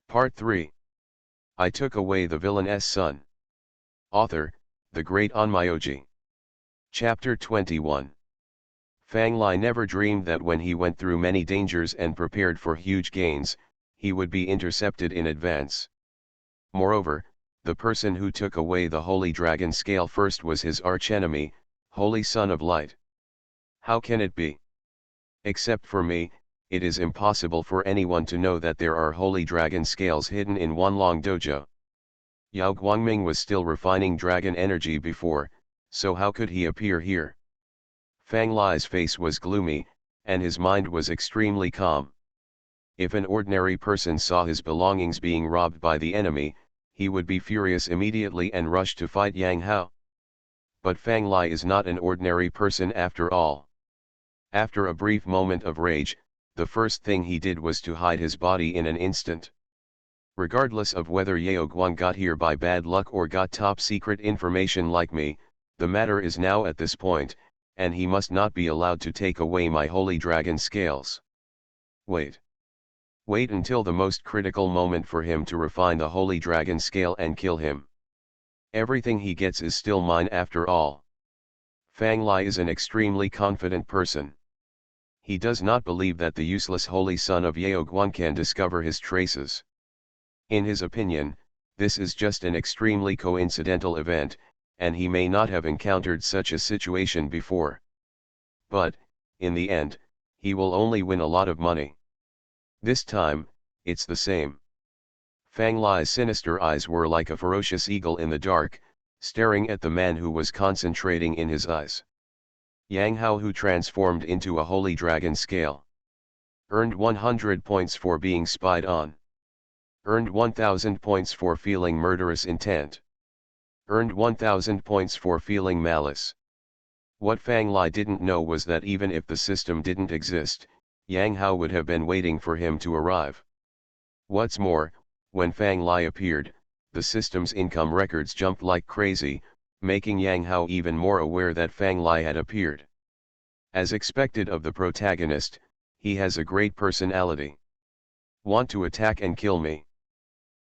Part 3. I took away the villain's son. Author, the great Onmyoji. Chapter 21. Fang Li never dreamed that when he went through many dangers and prepared for huge gains, he would be intercepted in advance. Moreover, the person who took away the holy dragon scale first was his archenemy, Holy Son of Light. How can it be? Except for me, it is impossible for anyone to know that there are holy dragon scales hidden in Wanlong Dojo. Yao Guangming was still refining dragon energy before, so how could he appear here? Fang Li's face was gloomy, and his mind was extremely calm. If an ordinary person saw his belongings being robbed by the enemy, he would be furious immediately and rush to fight Yang Hao. But Fang Li is not an ordinary person after all. After a brief moment of rage, the first thing he did was to hide his body in an instant. Regardless of whether Yao Guang got here by bad luck or got top secret information like me, the matter is now at this point, and he must not be allowed to take away my holy dragon scales. Wait. Wait until the most critical moment for him to refine the holy dragon scale and kill him. Everything he gets is still mine after all. Fang Li is an extremely confident person. He does not believe that the useless holy son of Yao Guan can discover his traces. In his opinion, this is just an extremely coincidental event, and he may not have encountered such a situation before. But, in the end, he will only win a lot of money. This time, it's the same. Fang Li's sinister eyes were like a ferocious eagle in the dark, staring at the man who was concentrating in his eyes. Yang Hao, who transformed into a holy dragon scale. Earned 100 points for being spied on. Earned 1000 points for feeling murderous intent. Earned 1000 points for feeling malice. What Fang Li didn't know was that even if the system didn't exist, Yang Hao would have been waiting for him to arrive. What's more, when Fang Li appeared, the system's income records jumped like crazy, making Yang Hao even more aware that Fang Li had appeared. As expected of the protagonist, he has a great personality. Want to attack and kill me?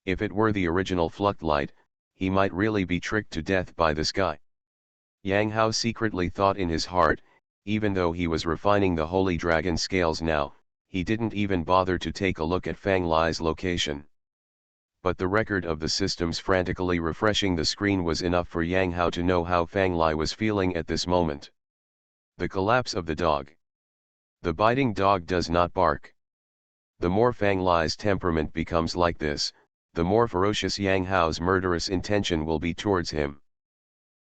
If it were the original Fluchtlight, he might really be tricked to death by this guy. Yang Hao secretly thought in his heart. Even though he was refining the holy dragon scales now, he didn't even bother to take a look at Fang Li's location. But the record of the systems frantically refreshing the screen was enough for Yang Hao to know how Fang Li was feeling at this moment. The collapse of the dog. The biting dog does not bark. The more Fang Li's temperament becomes like this, the more ferocious Yang Hao's murderous intention will be towards him.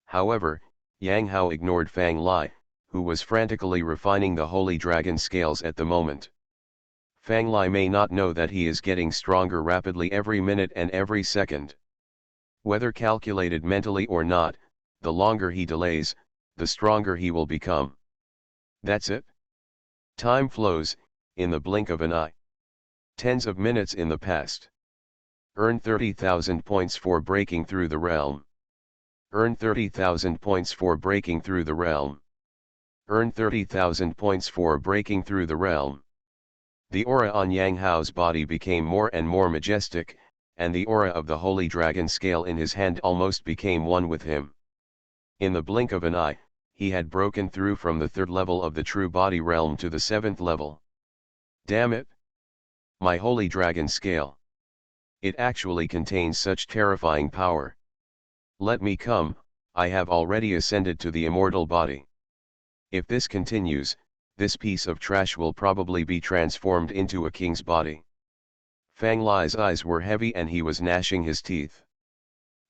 However, Yang Hao ignored Fang Li, who was frantically refining the holy dragon scales at the moment. Fang Li may not know that he is getting stronger rapidly every minute and every second. Whether calculated mentally or not, the longer he delays, the stronger he will become. That's it. Time flows, in the blink of an eye. Tens of minutes in the past. Earn 30,000 points for breaking through the realm. Earn 30,000 points for breaking through the realm. Earn 30,000 points for breaking through the realm. The aura on Yang Hao's body became more and more majestic, and the aura of the holy dragon scale in his hand almost became one with him. In the blink of an eye, he had broken through from the 3rd level of the true body realm to the 7th level. Damn it! My holy dragon scale. It actually contains such terrifying power. Let me come, I have already ascended to the immortal body. If this continues, this piece of trash will probably be transformed into a king's body. Fang Li's eyes were heavy and he was gnashing his teeth.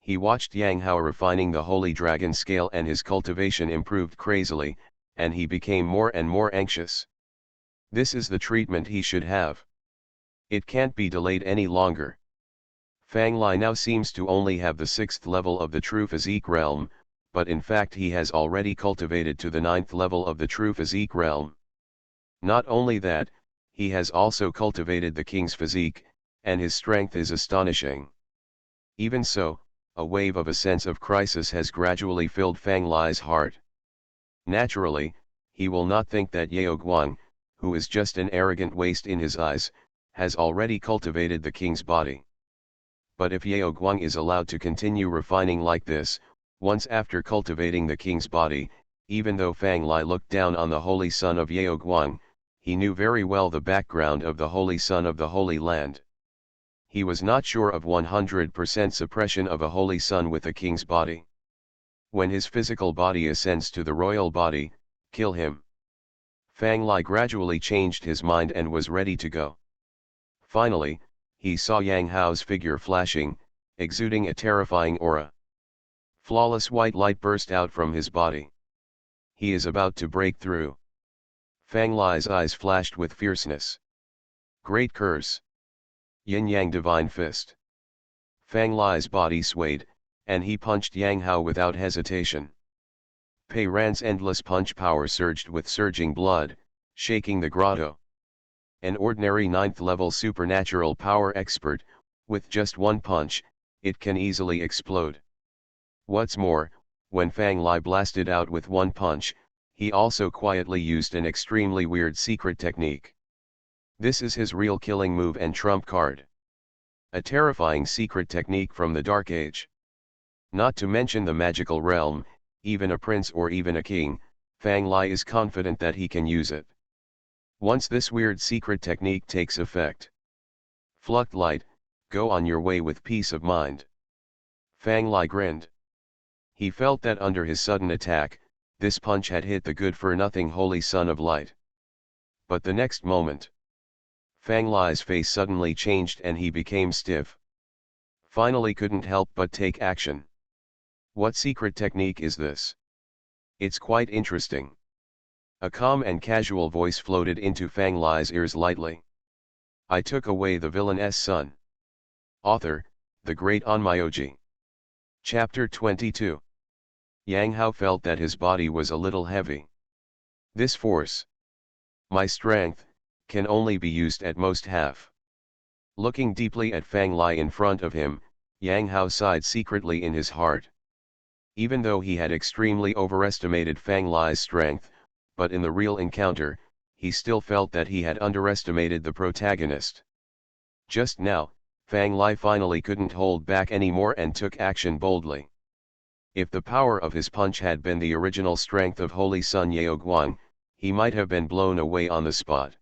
He watched Yang Hao refining the holy dragon scale and his cultivation improved crazily, and he became more and more anxious. This is the treatment he should have. It can't be delayed any longer. Fang Li now seems to only have the 6th level of the true physique realm, but in fact he has already cultivated to the 9th level of the true physique realm. Not only that, he has also cultivated the king's physique, and his strength is astonishing. Even so, a wave of a sense of crisis has gradually filled Fang Li's heart. Naturally, he will not think that Yao Guang, who is just an arrogant waste in his eyes, has already cultivated the king's body. But if Yao Guang is allowed to continue refining like this, once after cultivating the king's body, even though Fang Lai looked down on the holy son of Yao Guang, he knew very well the background of the holy son of the Holy Land. He was not sure of 100% suppression of a holy son with a king's body. When his physical body ascends to the royal body, kill him. Fang Lai gradually changed his mind and was ready to go. Finally, he saw Yang Hao's figure flashing, exuding a terrifying aura. Flawless white light burst out from his body. He is about to break through. Fang Lai's eyes flashed with fierceness. Great curse. Yin Yang divine fist. Fang Lai's body swayed, and he punched Yang Hao without hesitation. Pei Ran's endless punch power surged with surging blood, shaking the grotto. An ordinary 9th-level supernatural power expert, with just one punch, it can easily explode. What's more, when Fang Lai blasted out with one punch, he also quietly used an extremely weird secret technique. This is his real killing move and trump card. A terrifying secret technique from the Dark Age. Not to mention the magical realm, even a prince or even a king, Fang Lai is confident that he can use it. Once this weird secret technique takes effect, Fluct Light, go on your way with peace of mind. Fang Lai grinned. He felt that under his sudden attack, this punch had hit the good-for-nothing holy son of light. But the next moment, Fang Lai's face suddenly changed and he became stiff. Finally couldn't help but take action. What secret technique is this? It's quite interesting. A calm and casual voice floated into Fang Lai's ears lightly. I took away the villain's son. Author, the great Onmyoji. Chapter 22. Yang Hao felt that his body was a little heavy. This force, my strength, can only be used at most half. Looking deeply at Fang Lai in front of him, Yang Hao sighed secretly in his heart. Even though he had extremely overestimated Fang Lai's strength, but in the real encounter, he still felt that he had underestimated the protagonist. Just now, Fang Lai finally couldn't hold back anymore and took action boldly. If the power of his punch had been the original strength of Holy Son Yao Guang, he might have been blown away on the spot.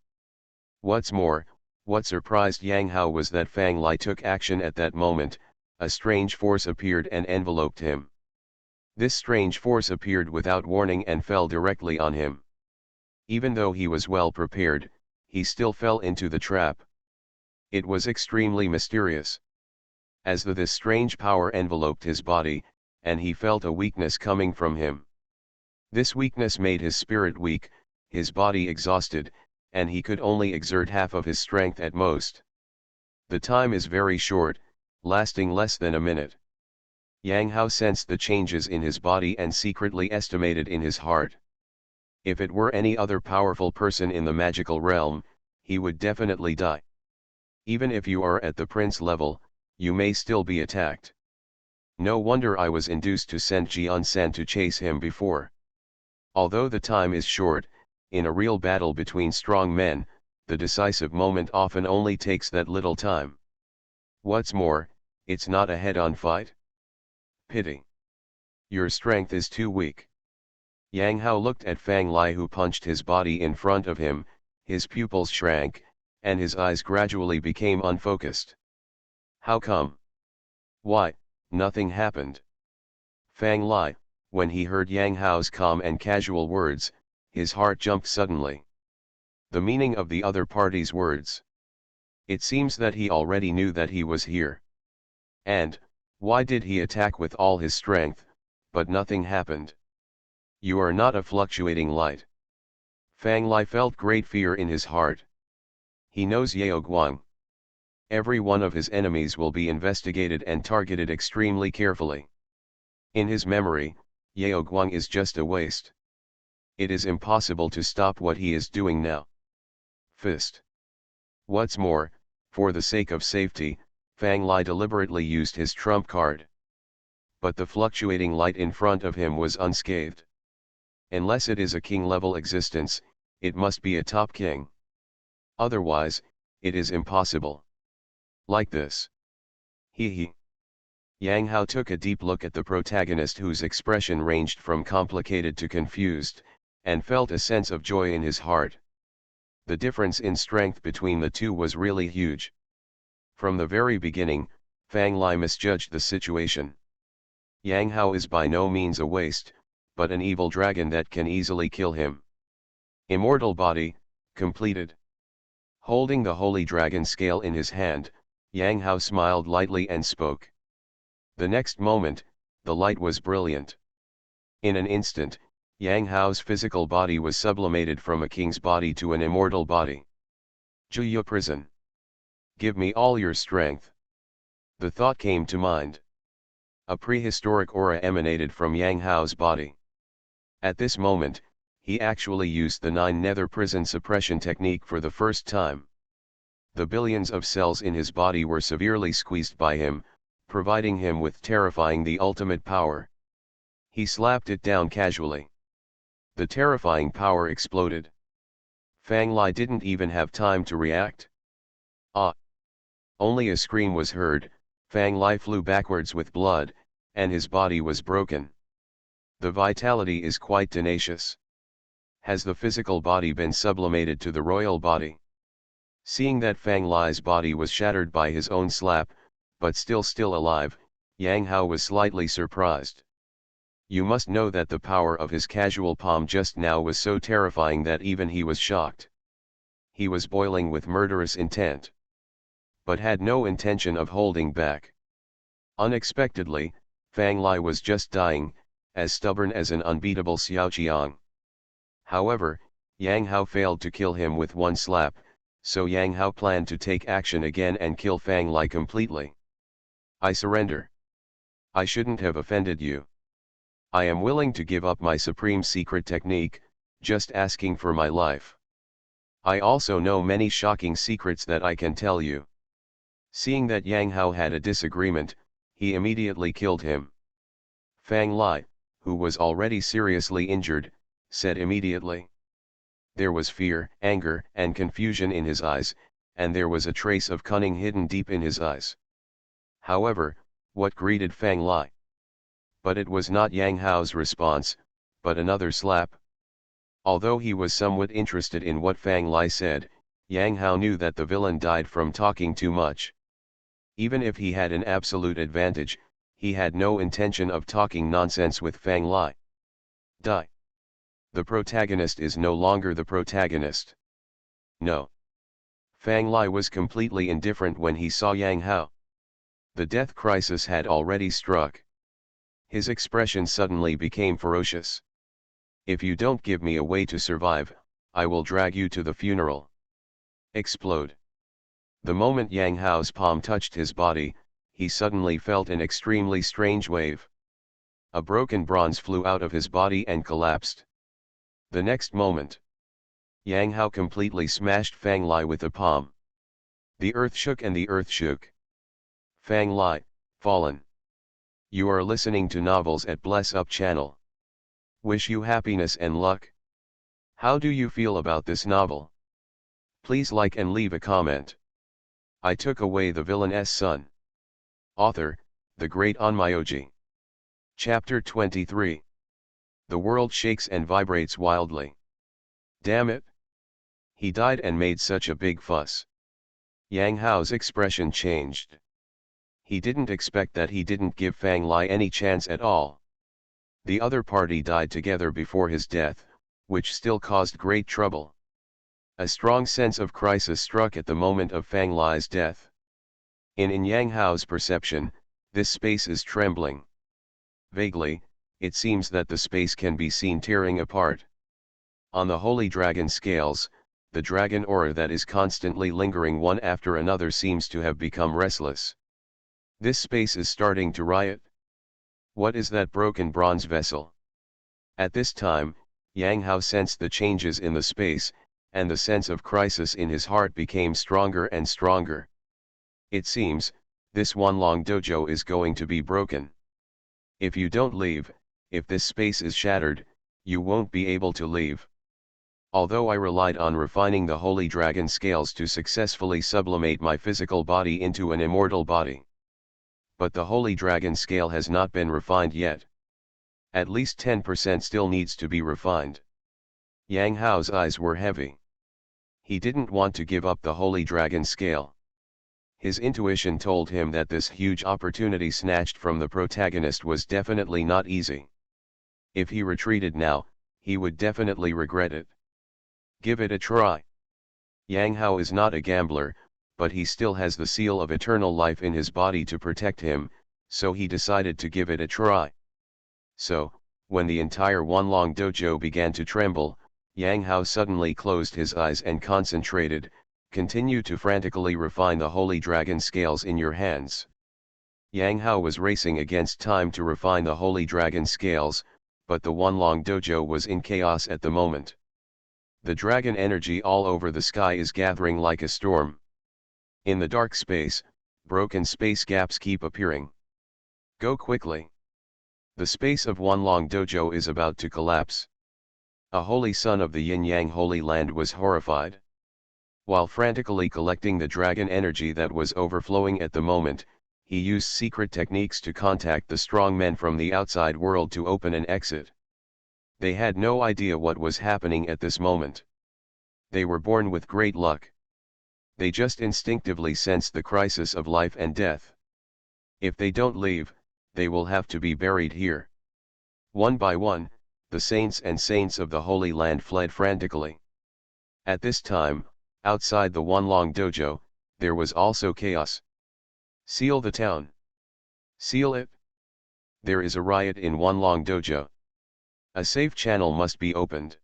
What's more, what surprised Yang Hao was that Fang Lai took action at that moment. A strange force appeared and enveloped him. This strange force appeared without warning and fell directly on him. Even though he was well prepared, he still fell into the trap. It was extremely mysterious. As this strange power enveloped his body, and he felt a weakness coming from him. This weakness made his spirit weak, his body exhausted, and he could only exert half of his strength at most. The time is very short, lasting less than a minute. Yang Hao sensed the changes in his body and secretly estimated in his heart. If it were any other powerful person in the magical realm, he would definitely die. Even if you are at the prince level, you may still be attacked. No wonder I was induced to send Jian-san to chase him before. Although the time is short, in a real battle between strong men, the decisive moment often only takes that little time. What's more, it's not a head-on fight. Pity. Your strength is too weak. Yang Hao looked at Fang Lai who punched his body in front of him, his pupils shrank, and his eyes gradually became unfocused. How come? Why, nothing happened. Fang Lai, when he heard Yang Hao's calm and casual words, his heart jumped suddenly. The meaning of the other party's words. It seems that he already knew that he was here. And, why did he attack with all his strength, but nothing happened? You are not a fluctuating light. Fang Lai felt great fear in his heart. He knows Yao Guang. Every one of his enemies will be investigated and targeted extremely carefully. In his memory, Yao Guang is just a waste. It is impossible to stop what he is doing now. Fist. What's more, for the sake of safety, Fang Lai deliberately used his trump card. But the fluctuating light in front of him was unscathed. Unless it is a king-level existence, it must be a top king. Otherwise, it is impossible. Like this. Hee. Yang Hao took a deep look at the protagonist, whose expression ranged from complicated to confused, and felt a sense of joy in his heart. The difference in strength between the two was really huge. From the very beginning, Fang Lai misjudged the situation. Yang Hao is by no means a waste, but an evil dragon that can easily kill him. Immortal body, completed. Holding the holy dragon scale in his hand, Yang Hao smiled lightly and spoke. The next moment, the light was brilliant. In an instant, Yang Hao's physical body was sublimated from a king's body to an immortal body. Juya prison. Give me all your strength. The thought came to mind. A prehistoric aura emanated from Yang Hao's body. At this moment, he actually used the 9 nether prison suppression technique for the first time. The billions of cells in his body were severely squeezed by him, providing him with terrifying the ultimate power. He slapped it down casually. The terrifying power exploded. Fang Lai didn't even have time to react. Ah! Only a scream was heard. Fang Lai flew backwards with blood, and his body was broken. The vitality is quite tenacious. Has the physical body been sublimated to the royal body? Seeing that Fang Lai's body was shattered by his own slap, but still alive, Yang Hao was slightly surprised. You must know that the power of his casual palm just now was so terrifying that even he was shocked. He was boiling with murderous intent, but had no intention of holding back. Unexpectedly, Fang Lai was just dying, as stubborn as an unbeatable Xiaoqiang. However, Yang Hao failed to kill him with one slap, so Yang Hao planned to take action again and kill Fang Lai completely. I surrender. I shouldn't have offended you. I am willing to give up my supreme secret technique, just asking for my life. I also know many shocking secrets that I can tell you. Seeing that Yang Hao had a disagreement, he immediately killed him. Fang Lai, who was already seriously injured, said immediately. There was fear, anger, and confusion in his eyes, and there was a trace of cunning hidden deep in his eyes. However, what greeted Fang Lai? But it was not Yang Hao's response, but another slap. Although he was somewhat interested in what Fang Lai said, Yang Hao knew that the villain died from talking too much. Even if he had an absolute advantage, he had no intention of talking nonsense with Fang Lai. Die. The protagonist is no longer the protagonist. No. Fang Lai was completely indifferent when he saw Yang Hao. The death crisis had already struck. His expression suddenly became ferocious. If you don't give me a way to survive, I will drag you to the funeral. Explode. The moment Yang Hao's palm touched his body, he suddenly felt an extremely strange wave. A broken bronze flew out of his body and collapsed. The next moment, Yang Hao completely smashed Fang Lai with the palm. The earth shook and the earth shook. Fang Lai, fallen. You are listening to Novels at Bless Up channel. Wish you happiness and luck. How do you feel about this novel? Please like and leave a comment. I took away the villain's son. Author, the great Onmyoji. Chapter 23. The world shakes and vibrates wildly. Damn it! He died and made such a big fuss. Yang Hao's expression changed. He didn't expect that. He didn't give Fang Lai any chance at all. The other party died together before his death, which still caused great trouble. A strong sense of crisis struck at the moment of Fang Lai's death. In Yang Hao's perception, this space is trembling. Vaguely, it seems that the space can be seen tearing apart. On the holy dragon scales, the dragon aura that is constantly lingering one after another seems to have become restless. This space is starting to riot. What is that broken bronze vessel? At this time, Yang Hao sensed the changes in the space, and the sense of crisis in his heart became stronger and stronger. It seems, this Wanlong dojo is going to be broken. If you don't leave, if this space is shattered, you won't be able to leave. Although I relied on refining the holy dragon scales to successfully sublimate my physical body into an immortal body. but the Holy Dragon scale has not been refined yet. At least 10% still needs to be refined. Yang Hao's eyes were heavy. He didn't want to give up the Holy Dragon scale. His intuition told him that this huge opportunity snatched from the protagonist was definitely not easy. If he retreated now, he would definitely regret it. Give it a try. Yang Hao is not a gambler, but he still has the seal of eternal life in his body to protect him, so he decided to give it a try. So, when the entire Wanlong dojo began to tremble, Yang Hao suddenly closed his eyes and concentrated. Continue to frantically refine the Holy Dragon scales in your hands. Yang Hao was racing against time to refine the Holy Dragon scales, but the Wanlong dojo was in chaos at the moment. The dragon energy all over the sky is gathering like a storm. In the dark space, broken space gaps keep appearing. Go quickly. The space of Wanlong dojo is about to collapse. A holy son of the Yin-Yang Holy Land was horrified. While frantically collecting the dragon energy that was overflowing at the moment, he used secret techniques to contact the strong men from the outside world to open an exit. They had no idea what was happening at this moment. They were born with great luck. They just instinctively sensed the crisis of life and death. If they don't leave, they will have to be buried here. One by one, the saints and saints of the Holy Land fled frantically. At this time, outside the Wanlong dojo, there was also chaos. Seal the town. Seal it. There is a riot in Wanlong dojo. A safe channel must be opened.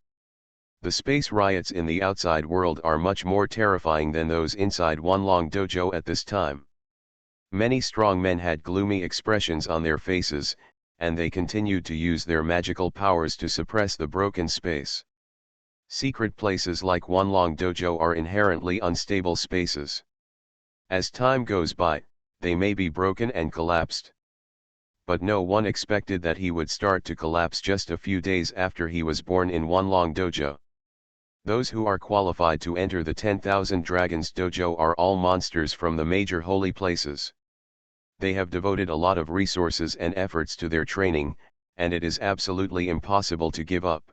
The space riots in the outside world are much more terrifying than those inside Wanlong dojo at this time. Many strong men had gloomy expressions on their faces, and they continued to use their magical powers to suppress the broken space. Secret places like Wanlong dojo are inherently unstable spaces. As time goes by, they may be broken and collapsed. But no one expected that he would start to collapse just a few days after he was born in Wanlong dojo. Those who are qualified to enter the 10,000 Dragons dojo are all monsters from the major holy places. They have devoted a lot of resources and efforts to their training, and it is absolutely impossible to give up.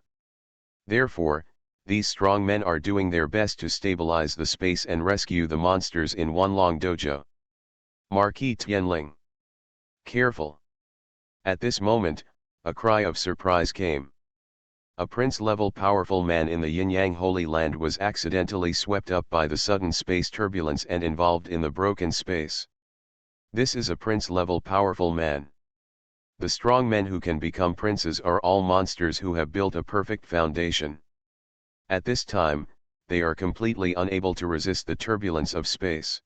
Therefore, these strong men are doing their best to stabilize the space and rescue the monsters in Wanlong dojo. Marquis Tianling. Careful. At this moment, a cry of surprise came. A prince-level powerful man in the Yin-Yang Holy Land was accidentally swept up by the sudden space turbulence and involved in the broken space. This is a prince-level powerful man. The strong men who can become princes are all monsters who have built a perfect foundation. At this time, they are completely unable to resist the turbulence of space.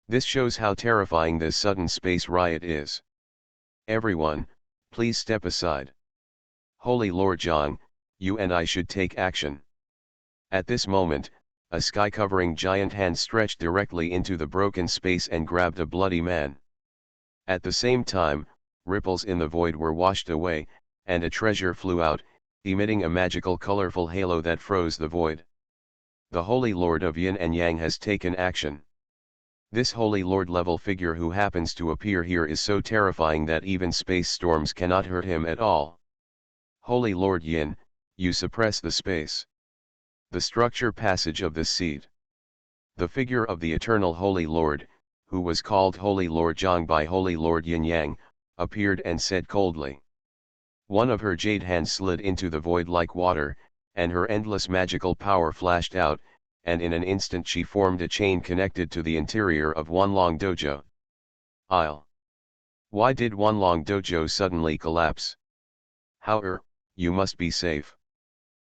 This shows how terrifying this sudden space riot is. Everyone, please step aside. Holy Lord Zhang, you and I should take action. At this moment, a sky-covering giant hand stretched directly into the broken space and grabbed a bloody man. At the same time, ripples in the void were washed away, and a treasure flew out, emitting a magical colorful halo that froze the void. The Holy Lord of Yin and Yang has taken action. This Holy Lord level figure who happens to appear here is so terrifying that even space storms cannot hurt him at all. Holy Lord Yin, you suppress the space. The structure passage of this seed. The figure of the eternal Holy Lord, who was called Holy Lord Zhang by Holy Lord Yin Yang, appeared and said coldly. One of her jade hands slid into the void like water, and her endless magical power flashed out, and in an instant she formed a chain connected to the interior of Wanlong dojo. Why did Wanlong dojo suddenly collapse? You must be safe.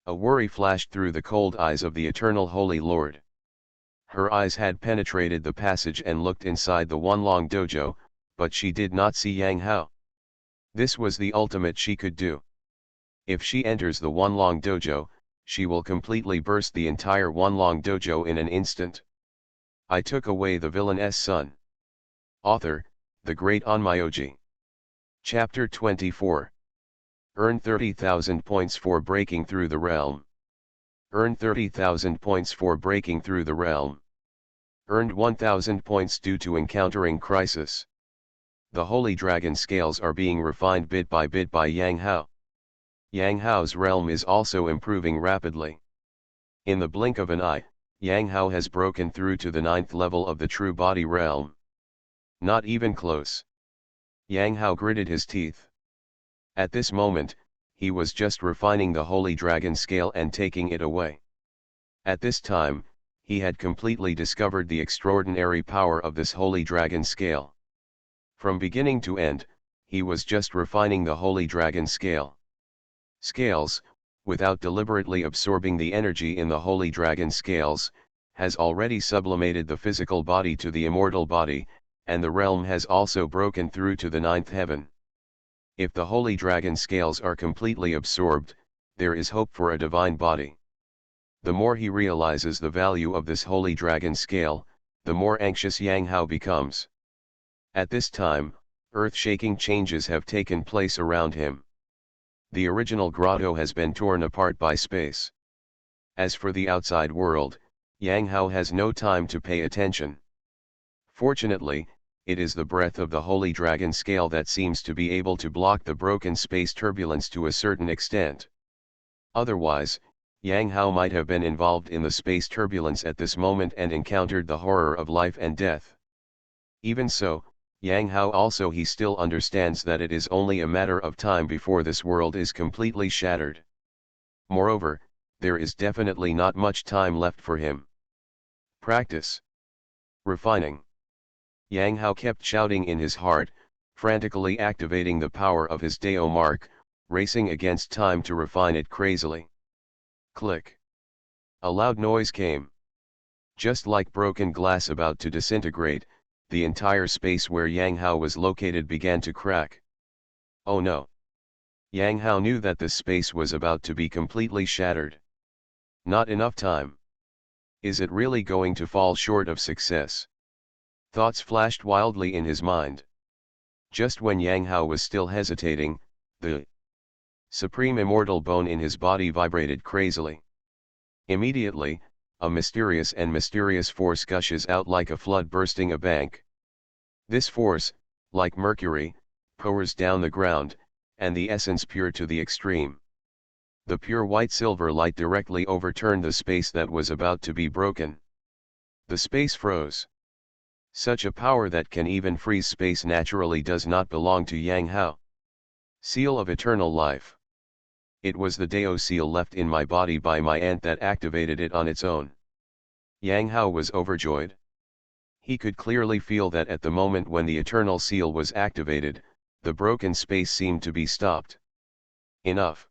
A worry flashed through the cold eyes of the eternal Holy Lord. Her eyes had penetrated the passage and looked inside the Wanlong dojo, but she did not see Yang Hao. This was the ultimate she could do. If she enters the Wanlong dojo, she will completely burst the entire Wanlong dojo in an instant. I took away the villain's son. Author, the Great Onmyoji. Chapter 24. Earn 30,000 points for breaking through the realm. Earn 30,000 points for breaking through the realm. Earned 1,000 points due to encountering crisis. The holy dragon scales are being refined bit by bit by Yang Hao. Yang Hao's realm is also improving rapidly. In the blink of an eye, Yang Hao has broken through to the 9th level of the true body realm. Not even close. Yang Hao gritted his teeth. At this moment, he was just refining the holy dragon scale and taking it away. At this time, he had completely discovered the extraordinary power of this holy dragon scale. From beginning to end, he was just refining the holy dragon scale. Scales, without deliberately absorbing the energy in the holy dragon scales, has already sublimated the physical body to the immortal body, and the realm has also broken through to the 9th heaven. If the holy dragon scales are completely absorbed, there is hope for a divine body. The more he realizes the value of this holy dragon scale, the more anxious Yang Hao becomes. At this time, earth-shaking changes have taken place around him. The original grotto has been torn apart by space. As for the outside world, Yang Hao has no time to pay attention. Fortunately, it is the breath of the holy dragon scale that seems to be able to block the broken space turbulence to a certain extent. Otherwise, Yang Hao might have been involved in the space turbulence at this moment and encountered the horror of life and death. Even so, Yang Hao also he still understands that it is only a matter of time before this world is completely shattered. Moreover, there is definitely not much time left for him. Practice. Refining. Yang Hao kept shouting in his heart, frantically activating the power of his Dao mark, racing against time to refine it crazily. Click. A loud noise came. Just like broken glass about to disintegrate, the entire space where Yang Hao was located began to crack. Oh no! Yang Hao knew that this space was about to be completely shattered. Not enough time. Is it really going to fall short of success? Thoughts flashed wildly in his mind. Just when Yang Hao was still hesitating, the supreme immortal bone in his body vibrated crazily. Immediately, a mysterious force gushes out like a flood bursting a bank. This force, like mercury, pours down the ground, and the essence pure to the extreme. The pure white silver light directly overturned the space that was about to be broken. The space froze. Such a power that can even freeze space naturally does not belong to Yang Hao. Seal of eternal life. It was the Dao seal left in my body by my aunt that activated it on its own. Yang Hao was overjoyed. He could clearly feel that at the moment when the eternal seal was activated, the broken space seemed to be stopped. Enough.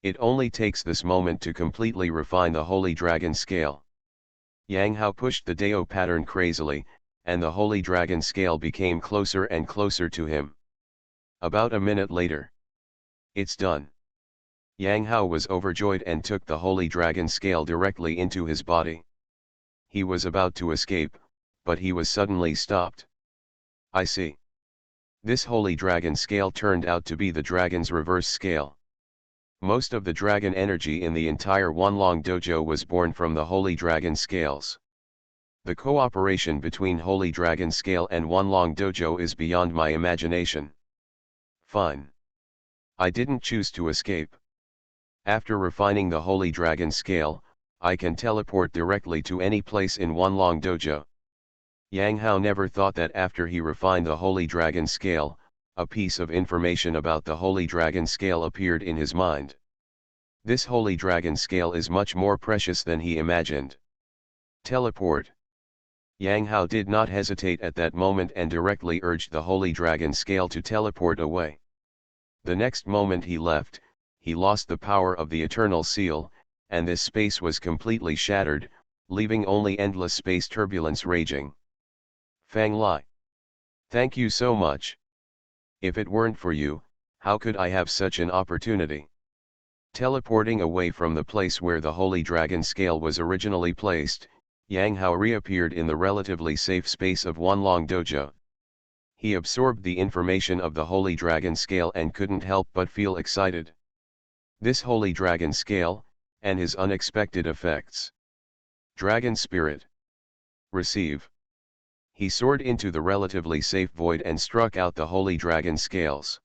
It only takes this moment to completely refine the holy dragon scale. Yang Hao pushed the Dao pattern crazily, and the holy dragon scale became closer and closer to him. About a minute later. It's done. Yang Hao was overjoyed and took the holy dragon scale directly into his body. He was about to escape, but he was suddenly stopped. I see. This holy dragon scale turned out to be the dragon's reverse scale. Most of the dragon energy in the entire Wanlong Dojo was born from the holy dragon scales. The cooperation between holy dragon scale and Wanlong Dojo is beyond my imagination. Fine. I didn't choose to escape. After refining the holy dragon scale, I can teleport directly to any place in Wanlong Dojo. Yang Hao never thought that after he refined the holy dragon scale, a piece of information about the holy dragon scale appeared in his mind. This holy dragon scale is much more precious than he imagined. Teleport. Yang Hao did not hesitate at that moment and directly urged the holy dragon scale to teleport away. The next moment he left, he lost the power of the eternal seal, and this space was completely shattered, leaving only endless space turbulence raging. Fang Lai. Thank you so much. If it weren't for you, how could I have such an opportunity? Teleporting away from the place where the holy dragon scale was originally placed, Yang Hao reappeared in the relatively safe space of Wanlong Dojo. He absorbed the information of the holy dragon scale and couldn't help but feel excited. This holy dragon scale, and his unexpected effects. Dragon Spirit. Receive. He soared into the relatively safe void and struck out the holy dragon scales.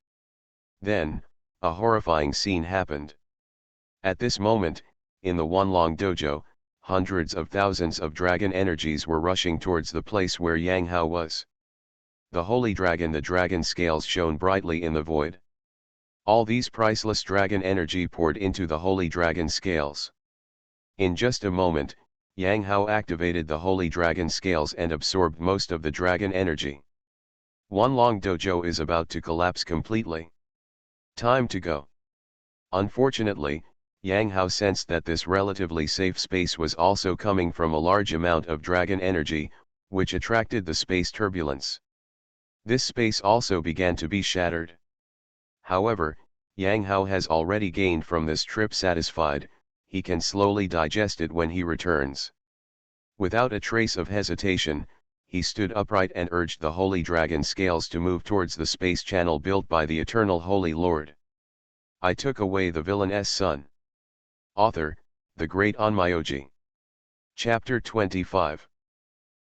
Then, a horrifying scene happened. At this moment, in the Wanlong dojo, hundreds of thousands of dragon energies were rushing towards the place where Yang Hao was. The holy dragon, the dragon scales shone brightly in the void. All these priceless dragon energy poured into the holy dragon scales. In just a moment, Yang Hao activated the holy dragon scales and absorbed most of the dragon energy. Wanlong dojo is about to collapse completely. Time to go. Unfortunately, Yang Hao sensed that this relatively safe space was also coming from a large amount of dragon energy, which attracted the space turbulence. This space also began to be shattered. However, Yang Hao has already gained from this trip. Satisfied, he can slowly digest it when he returns. Without a trace of hesitation, he stood upright and urged the holy dragon scales to move towards the space channel built by the eternal Holy Lord. I took away the villain's son. Author, the great Onmyoji. Chapter 25.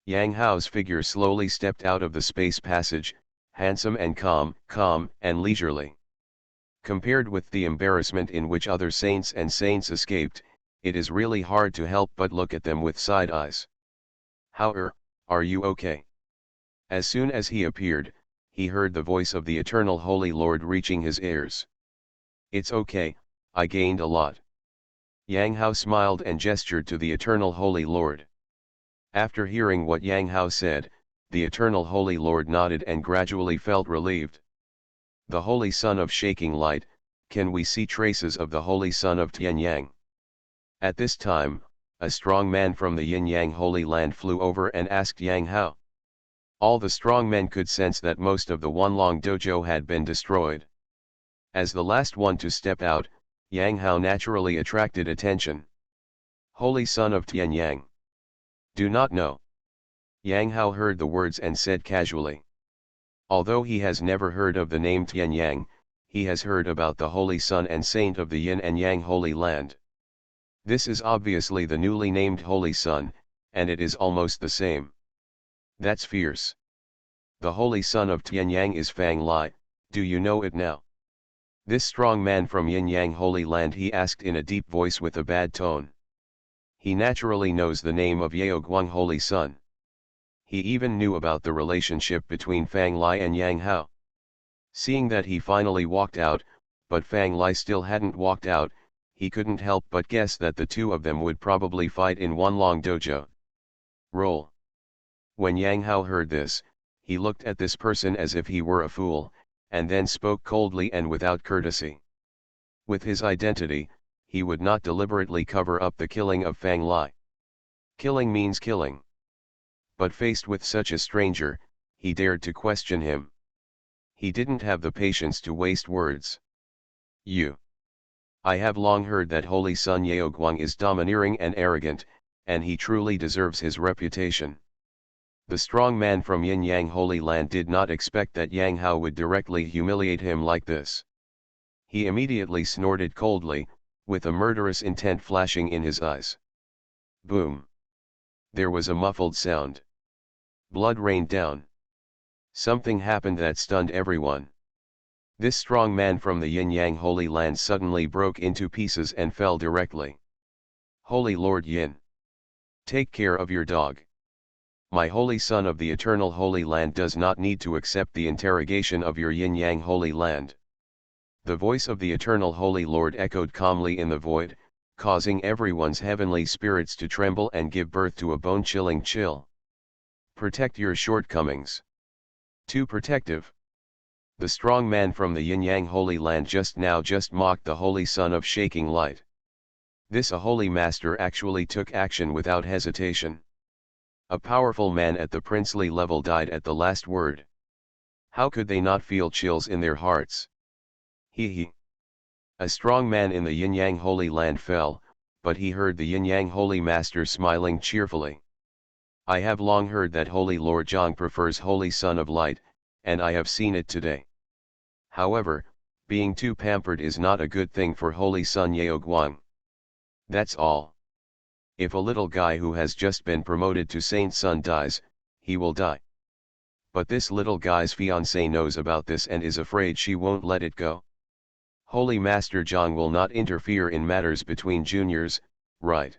Yang Hao's figure slowly stepped out of the space passage, handsome and calm and leisurely. Compared with the embarrassment in which other saints escaped, it is really hard to help but look at them with side eyes. How are you okay? As soon as he appeared, he heard the voice of the eternal Holy Lord reaching his ears. It's okay, I gained a lot. Yang Hao smiled and gestured to the eternal Holy Lord. After hearing what Yang Hao said, the eternal Holy Lord nodded and gradually felt relieved. The Holy Son of Shaking Light, can we see traces of the Holy Son of Tianyang? At this time, a strong man from the Yin-Yang Holy Land flew over and asked Yang Hao. All the strong men could sense that most of the Wanlong dojo had been destroyed. As the last one to step out, Yang Hao naturally attracted attention. Holy Son of Tianyang. Do not know. Yang Hao heard the words and said casually. Although he has never heard of the name Tianyang, he has heard about the Holy Son and Saint of the Yin and Yang Holy Land. This is obviously the newly named Holy Son, and it is almost the same. That's fierce. The Holy Son of Tianyang is Fang Lai, do you know it now? This strong man from Yin Yang Holy Land, he asked in a deep voice with a bad tone. He naturally knows the name of Yao Guang Holy Son. He even knew about the relationship between Fang Lai and Yang Hao. Seeing that he finally walked out, but Fang Lai still hadn't walked out, he couldn't help but guess that the two of them would probably fight in Wanlong dojo. Roll. When Yang Hao heard this, he looked at this person as if he were a fool, and then spoke coldly and without courtesy. With his identity, he would not deliberately cover up the killing of Fang Lai. Killing means killing. But faced with such a stranger, he dared to question him. He didn't have the patience to waste words. I have long heard that Holy Son Yao Guang is domineering and arrogant, and he truly deserves his reputation. The strong man from Yin Yang Holy Land did not expect that Yang Hao would directly humiliate him like this. He immediately snorted coldly, with a murderous intent flashing in his eyes. Boom! There was a muffled sound. Blood rained down. Something happened that stunned everyone. This strong man from the Yin Yang Holy Land suddenly broke into pieces and fell directly. Holy Lord Yin! Take care of your dog. My Holy Son of the Eternal Holy Land does not need to accept the interrogation of your Yin Yang Holy Land. The voice of the Eternal Holy Lord echoed calmly in the void, causing everyone's heavenly spirits to tremble and give birth to a bone-chilling chill. Protect your shortcomings. Too protective. The strong man from the Yin Yang Holy Land just mocked the Holy Son of Shaking Light. This a holy master actually took action without hesitation. A powerful man at the princely level died at the last word. How could they not feel chills in their hearts? He. A strong man in the Yin Yang Holy Land fell, but he heard the Yin Yang Holy Master smiling cheerfully. I have long heard that Holy Lord Zhang prefers Holy Son of Light, and I have seen it today. However, being too pampered is not a good thing for Holy Son Yao Guang. That's all. If a little guy who has just been promoted to Saint Son dies, he will die. But this little guy's fiancé knows about this and is afraid she won't let it go. Holy Master Zhang will not interfere in matters between juniors, right?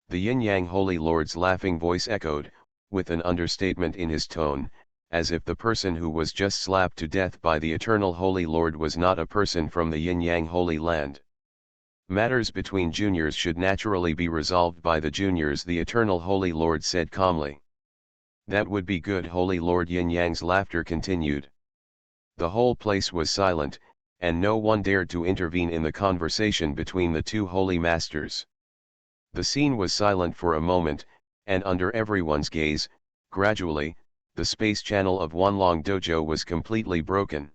The yin-yang Holy Lord's laughing voice echoed, with an understatement in his tone, as if the person who was just slapped to death by the Eternal Holy Lord was not a person from the yin-yang Holy Land. Matters between juniors should naturally be resolved by the juniors, the Eternal Holy Lord said calmly. That would be good. Holy Lord Yin-yang's laughter continued. The whole place was silent, and no one dared to intervene in the conversation between the two holy masters. The scene was silent for a moment, and under everyone's gaze, gradually, the space channel of Wanlong Dojo was completely broken.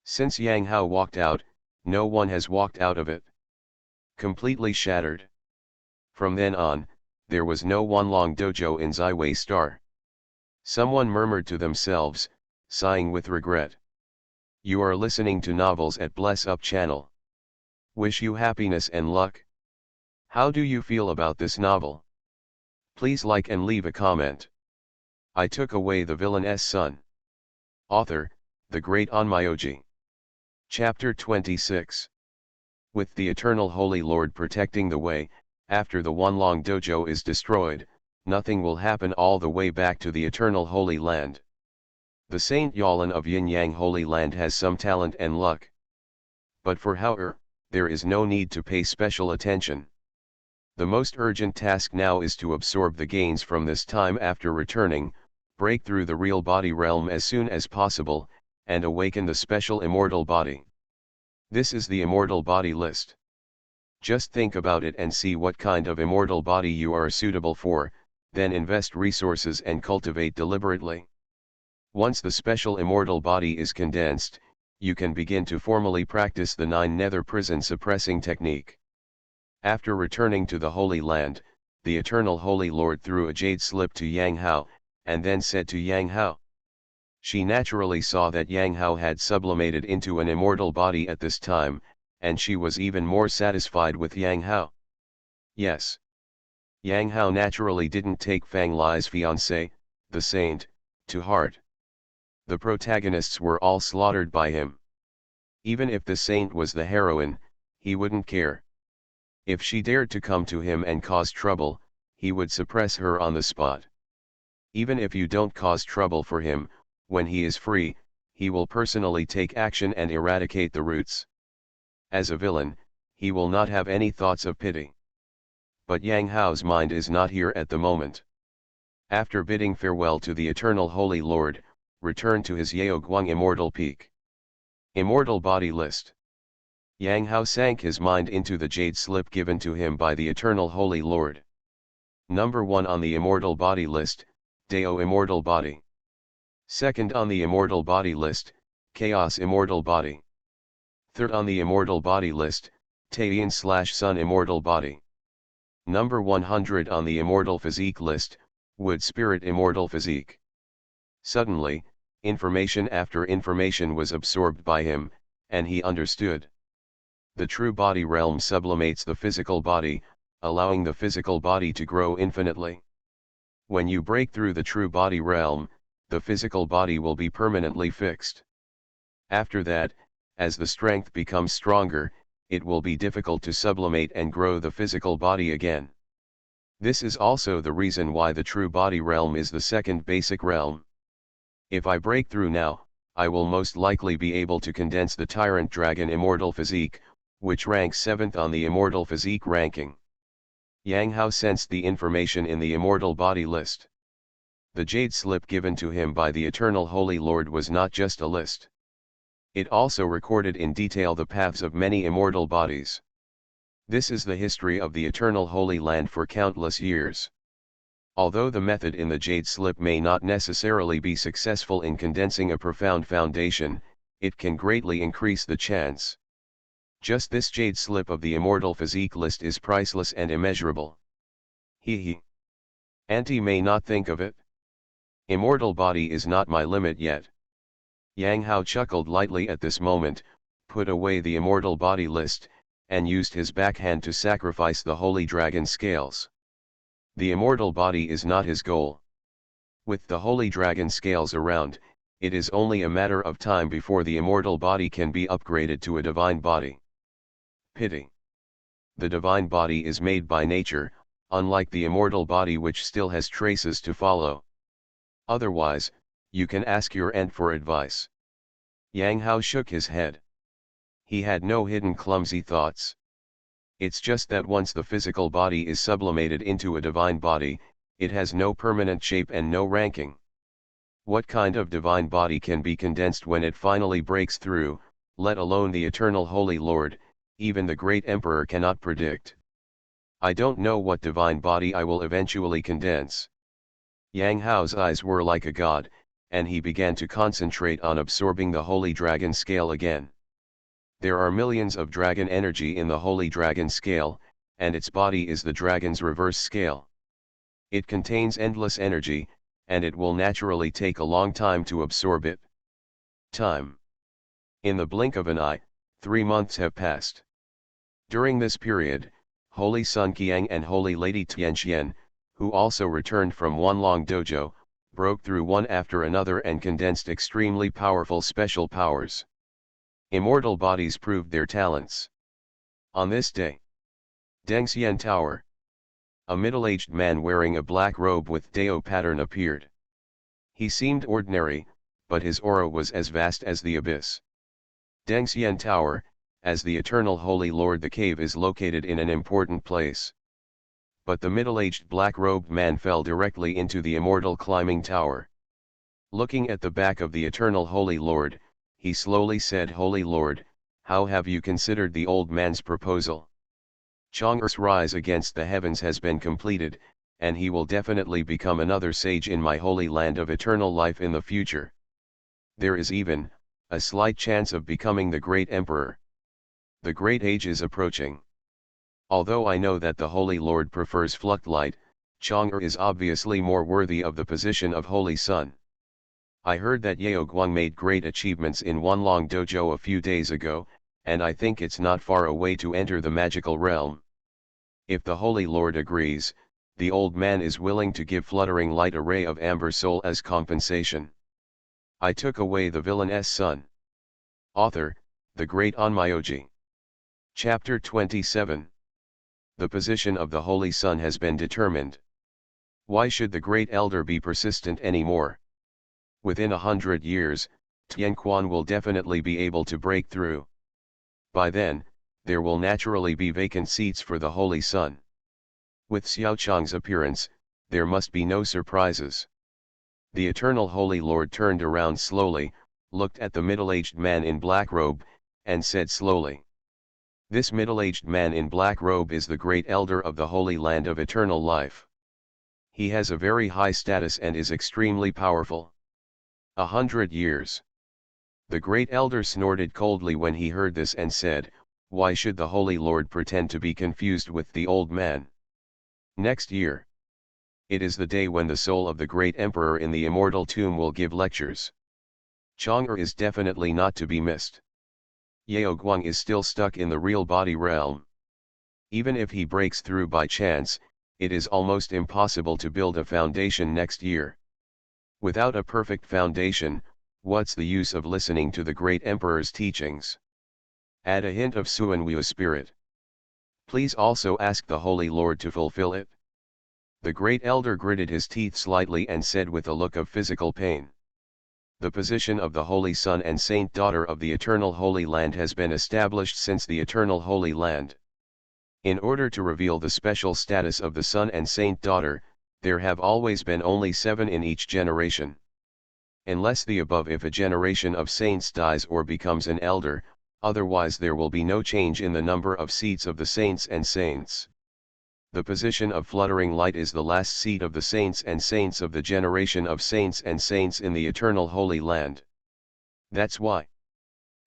Since Yang Hao walked out, no one has walked out of it. Completely shattered. From then on, there was no Wanlong Dojo in Zaiwei Star. Someone murmured to themselves, sighing with regret. You are listening to novels at Bless Up channel. Wish you happiness and luck. How do you feel about this novel? Please like and leave a comment. I took away the villain's son. Author, the great Onmyoji. Chapter 26. With the Eternal Holy Lord protecting the way, after the Wanlong Dojo is destroyed, nothing will happen all the way back to the Eternal Holy Land. The Saint Yalan of Yin-Yang Holy Land has some talent and luck. But for Hao, there is no need to pay special attention. The most urgent task now is to absorb the gains from this time after returning, break through the real body realm as soon as possible, and awaken the special immortal body. This is the immortal body list. Just think about it and see what kind of immortal body you are suitable for, then invest resources and cultivate deliberately. Once the special immortal body is condensed, you can begin to formally practice the 9 nether prison suppressing technique. After returning to the Holy Land, the Eternal Holy Lord threw a jade slip to Yang Hao, and then said to Yang Hao. She naturally saw that Yang Hao had sublimated into an immortal body at this time, and she was even more satisfied with Yang Hao. Yes. Yang Hao naturally didn't take Fang Li's fiancé, the saint, to heart. The protagonists were all slaughtered by him. Even if the saint was the heroine, he wouldn't care. If she dared to come to him and cause trouble, he would suppress her on the spot. Even if you don't cause trouble for him, when he is free, he will personally take action and eradicate the roots. As a villain, he will not have any thoughts of pity. But Yang Hao's mind is not here at the moment. After bidding farewell to the Eternal Holy Lord, returned to his Yaoguang Immortal Peak. Immortal Body List. Yang Hao sank his mind into the jade slip given to him by the Eternal Holy Lord. Number 1 on the Immortal Body List, Dao Immortal Body. Second on the Immortal Body List, Chaos Immortal Body. Third on the Immortal Body List, Taiyin/Sun Immortal Body. Number 100 on the Immortal Physique List, Wood Spirit Immortal Physique. Suddenly, information after information was absorbed by him, and he understood. The true body realm sublimates the physical body, allowing the physical body to grow infinitely. When you break through the true body realm, the physical body will be permanently fixed. After that, as the strength becomes stronger, it will be difficult to sublimate and grow the physical body again. This is also the reason why the true body realm is the second basic realm. If I break through now, I will most likely be able to condense the Tyrant Dragon Immortal Physique, which ranks 7th on the Immortal Physique ranking. Yang Hao sensed the information in the Immortal Body List. The jade slip given to him by the Eternal Holy Lord was not just a list. It also recorded in detail the paths of many immortal bodies. This is the history of the Eternal Holy Land for countless years. Although the method in the jade slip may not necessarily be successful in condensing a profound foundation, it can greatly increase the chance. Just this jade slip of the Immortal Physique List is priceless and immeasurable. He. Auntie may not think of it. Immortal body is not my limit yet. Yang Hao chuckled lightly at this moment, put away the Immortal Body List, and used his backhand to sacrifice the Holy Dragon Scales. The immortal body is not his goal. With the holy dragon scales around, it is only a matter of time before the immortal body can be upgraded to a divine body. Pity. The divine body is made by nature, unlike the immortal body which still has traces to follow. Otherwise, you can ask your aunt for advice. Yang Hao shook his head. He had no hidden clumsy thoughts. It's just that once the physical body is sublimated into a divine body, it has no permanent shape and no ranking. What kind of divine body can be condensed when it finally breaks through, let alone the eternal Holy Lord, even the great emperor cannot predict. I don't know what divine body I will eventually condense. Yang Hao's eyes were like a god, and he began to concentrate on absorbing the holy dragon scale again. There are millions of dragon energy in the holy dragon scale, and its body is the dragon's reverse scale. It contains endless energy, and it will naturally take a long time to absorb it. Time. In the blink of an eye, 3 months have passed. During this period, Holy Sun Qiang and Holy Lady Tianxian, who also returned from Wanlong Dojo, broke through one after another and condensed extremely powerful special powers. Immortal bodies proved their talents. On this day, Dengxian Tower. A middle-aged man wearing a black robe with Dao pattern appeared. He seemed ordinary, but his aura was as vast as the abyss. Dengxian Tower, as the Eternal Holy Lord, the cave is located in an important place. But the middle-aged black-robed man fell directly into the immortal climbing tower. Looking at the back of the Eternal Holy Lord, he slowly said, "Holy Lord, how have you considered the old man's proposal? Chang'er's rise against the heavens has been completed, and he will definitely become another sage in my holy land of eternal life in the future. There is even a slight chance of becoming the great emperor. The great age is approaching. Although I know that the Holy Lord prefers Fluctlight, Chang'er is obviously more worthy of the position of Holy Son. I heard that Yao Guang made great achievements in Wanlong Dojo a few days ago, and I think it's not far away to enter the magical realm. If the Holy Lord agrees, the old man is willing to give Fluttering Light a ray of amber soul as compensation. I took away the villain's son." Author, the Great Onmyoji. Chapter 27. The position of the Holy Son has been determined. Why should the Great Elder be persistent anymore? Within 100 years, Tianquan will definitely be able to break through. By then, there will naturally be vacant seats for the Holy Son. With Xiao Chang's appearance, there must be no surprises. The Eternal Holy Lord turned around slowly, looked at the middle-aged man in black robe, and said slowly, "This middle-aged man in black robe is the Great Elder of the Holy Land of Eternal Life. He has a very high status and is extremely powerful. 100 years. The Great Elder snorted coldly when he heard this and said, "Why should the Holy Lord pretend to be confused with the old man? Next year. It is the day when the soul of the great emperor in the immortal tomb will give lectures. Chang'er is definitely not to be missed. Yao Guang is still stuck in the real body realm. Even if he breaks through by chance, it is almost impossible to build a foundation next year. Without a perfect foundation, what's the use of listening to the great emperor's teachings? Add a hint of Suanwu's spirit. Please also ask the Holy Lord to fulfill it." The great elder gritted his teeth slightly and said with a look of physical pain, "The position of the Holy Son and Saint Daughter of the Eternal Holy Land has been established since the Eternal Holy Land. In order to reveal the special status of the Son and Saint Daughter, there have always been only 7 in each generation. Unless the above, if a generation of saints dies or becomes an elder, otherwise there will be no change in the number of seats of the saints and saints. The position of Fluttering Light is the last seat of the saints and saints of the generation of saints and saints in the Eternal Holy Land. That's why.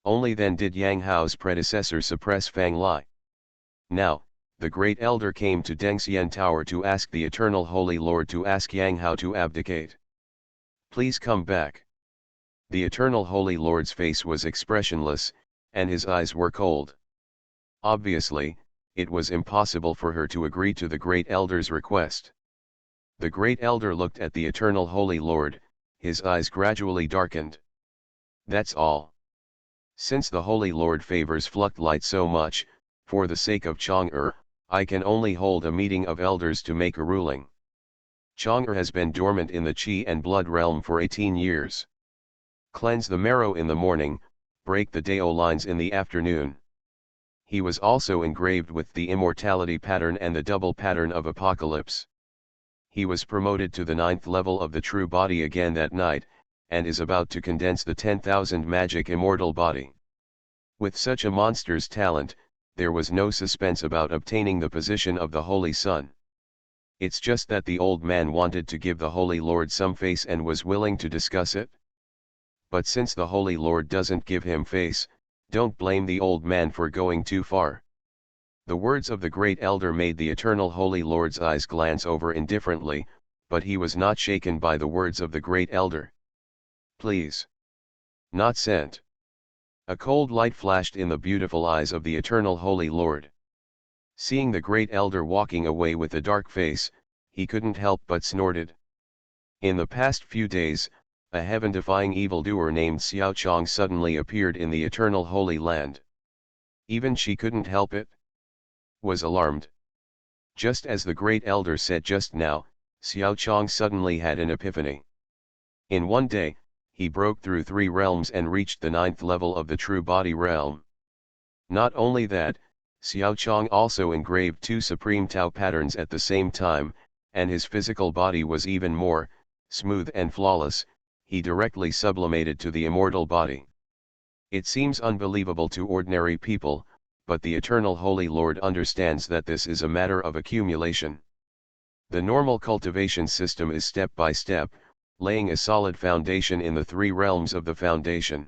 Only then did Yang Hao's predecessor suppress Fang Lai. Now, the great elder came to Dengxian Tower to ask the Eternal Holy Lord to ask Yang Hao to abdicate. Please come back." The Eternal Holy Lord's face was expressionless, and his eyes were cold. Obviously, it was impossible for her to agree to the great elder's request. The great elder looked at the eternal Holy Lord, his eyes gradually darkened. That's all. Since the Holy Lord favors Fluctlight so much, for the sake of Chang'er, I can only hold a meeting of elders to make a ruling. Chang'er has been dormant in the Qi and Blood realm for 18 years. Cleanse the marrow in the morning, break the Dao lines in the afternoon. He was also engraved with the immortality pattern and the double pattern of apocalypse. He was promoted to the 9th level of the true body again that night, and is about to condense the 10,000 magic immortal body. With such a monster's talent, there was no suspense about obtaining the position of the Holy Son. It's just that the old man wanted to give the Holy Lord some face and was willing to discuss it. But since the Holy Lord doesn't give him face, don't blame the old man for going too far. The words of the great elder made the eternal Holy Lord's eyes glance over indifferently, but he was not shaken by the words of the great elder. Please. Not sent. A cold light flashed in the beautiful eyes of the eternal Holy Lord. Seeing the great elder walking away with a dark face, he couldn't help but snorted. In the past few days, a heaven-defying evildoer named Xiao Chong suddenly appeared in the eternal Holy Land. Even she couldn't help it. Was alarmed. Just as the great elder said just now, Xiao Chong suddenly had an epiphany. In one day, he broke through 3 realms and reached the 9th level of the true body realm. Not only that, Xiao Chong also engraved 2 supreme Tao patterns at the same time, and his physical body was even more smooth and flawless. He directly sublimated to the immortal body. It seems unbelievable to ordinary people, but the eternal Holy Lord understands that this is a matter of accumulation. The normal cultivation system is step by step, laying a solid foundation in the 3 realms of the foundation.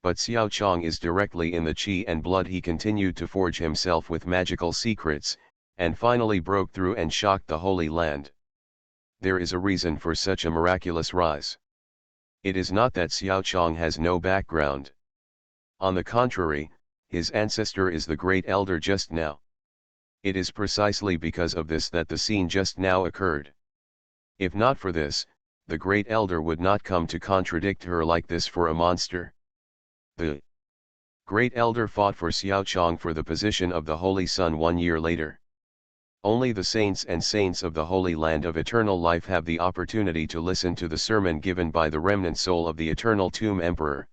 But Xiao Chong is directly in the Qi and Blood. He continued to forge himself with magical secrets, and finally broke through and shocked the Holy Land. There is a reason for such a miraculous rise. It is not that Xiao Chong has no background. On the contrary, his ancestor is the great elder just now. It is precisely because of this that the scene just now occurred. If not for this, the great elder would not come to contradict her like this for a monster. The great elder fought for Xiao Chong for the position of the Holy Son 1 year later. Only the saints and saints of the Holy Land of Eternal Life have the opportunity to listen to the sermon given by the remnant soul of the Eternal Tomb Emperor.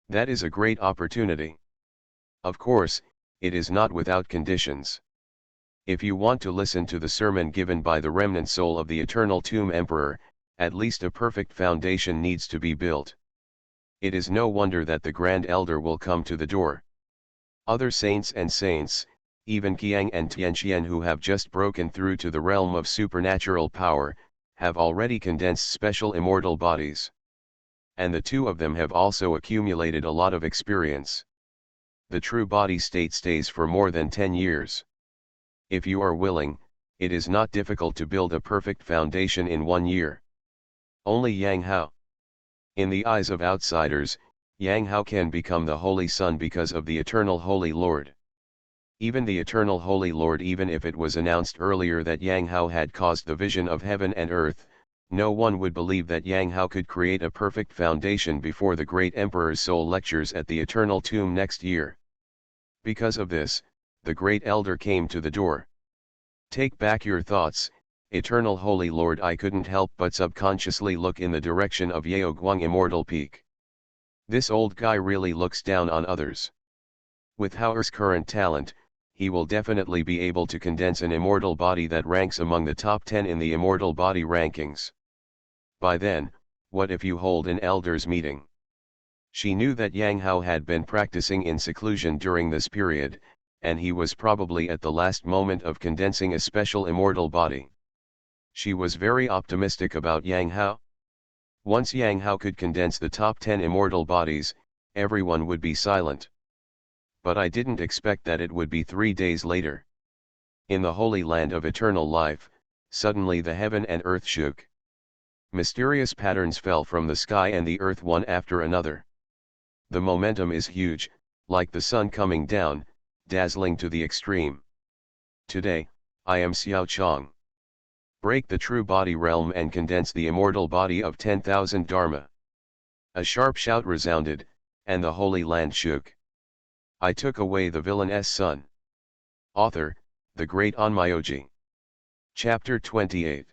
That is a great opportunity. Of course, it is not without conditions. If you want to listen to the sermon given by the remnant soul of the Eternal Tomb Emperor, at least a perfect foundation needs to be built. It is no wonder that the Grand Elder will come to the door. Other saints and saints, even Qiang and Tianqian, who have just broken through to the realm of supernatural power, have already condensed special immortal bodies. And the 2 of them have also accumulated a lot of experience. The true body state stays for more than 10 years. If you are willing, it is not difficult to build a perfect foundation in 1 year. Only Yang Hao. In the eyes of outsiders, Yang Hao can become the Holy Son because of the Eternal Holy Lord. Even the Eternal Holy Lord, even if it was announced earlier that Yang Hao had caused the vision of heaven and earth, no one would believe that Yang Hao could create a perfect foundation before the great Emperor's soul lectures at the Eternal Tomb next year. Because of this, the great elder came to the door. Take back your thoughts, Eternal Holy Lord. I couldn't help but subconsciously look in the direction of Yao Guang Immortal Peak. This old guy really looks down on others. With Hao's current talent, he will definitely be able to condense an immortal body that ranks among the top 10 in the immortal body rankings. By then, what if you hold an elders meeting? She knew that Yang Hao had been practicing in seclusion during this period, and he was probably at the last moment of condensing a special immortal body. She was very optimistic about Yang Hao. Once Yang Hao could condense the top 10 immortal bodies, everyone would be silent. But I didn't expect that it would be 3 days later. In the Holy Land of Eternal Life, suddenly the heaven and earth shook. Mysterious patterns fell from the sky and the earth one after another. The momentum is huge, like the sun coming down, dazzling to the extreme. Today, I am Xiao Chong. break the true body realm and condense the immortal body of 10,000 Dharma. A sharp shout resounded, and the Holy Land shook. I took away the villain's son. Author, the great Onmyoji. Chapter 28.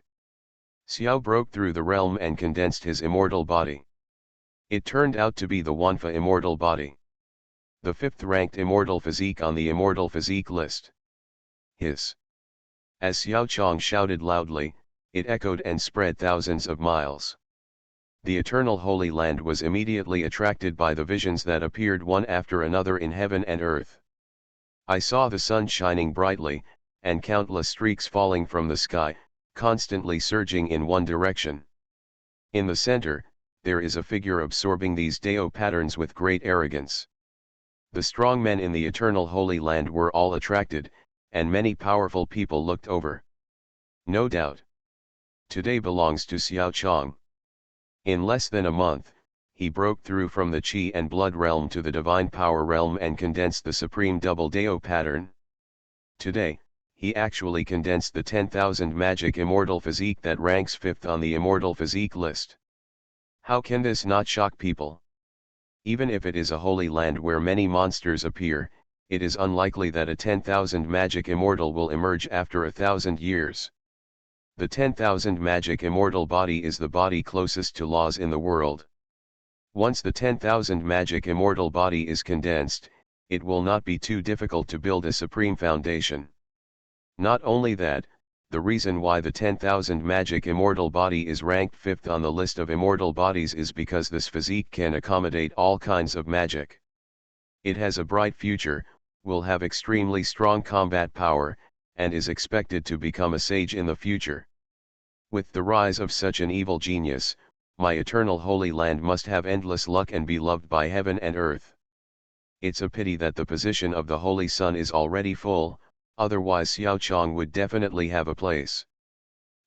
Xiao broke through the realm and condensed his immortal body. It turned out to be the Wanfa immortal body. The fifth-ranked immortal physique on the immortal physique list. Hiss. As Xiao Chong shouted loudly, it echoed and spread thousands of miles. The eternal Holy Land was immediately attracted by the visions that appeared one after another in heaven and earth. I saw the sun shining brightly, and countless streaks falling from the sky, constantly surging in one direction. In the center, there is a figure absorbing these Dao patterns with great arrogance. The strong men in the eternal Holy Land were all attracted, and many powerful people looked over. No doubt. Today belongs to Xiao Chong. In less than a month, he broke through from the Qi and Blood realm to the Divine Power realm and condensed the Supreme Double Dao pattern. Today, he actually condensed the 10,000 magic immortal physique that ranks 5th on the immortal physique list. How can this not shock people? Even if it is a holy land where many monsters appear, it is unlikely that a 10,000 magic immortal will emerge after 1,000 years. The 10,000 magic immortal body is the body closest to laws in the world. Once the 10,000 magic immortal body is condensed, it will not be too difficult to build a supreme foundation. Not only that, the reason why the 10,000 magic immortal body is ranked 5th on the list of immortal bodies is because this physique can accommodate all kinds of magic. It has a bright future, will have extremely strong combat power, and is expected to become a sage in the future. With the rise of such an evil genius, my eternal Holy Land must have endless luck and be loved by heaven and earth. It's a pity that the position of the Holy Sun is already full, otherwise Xiao Chong would definitely have a place.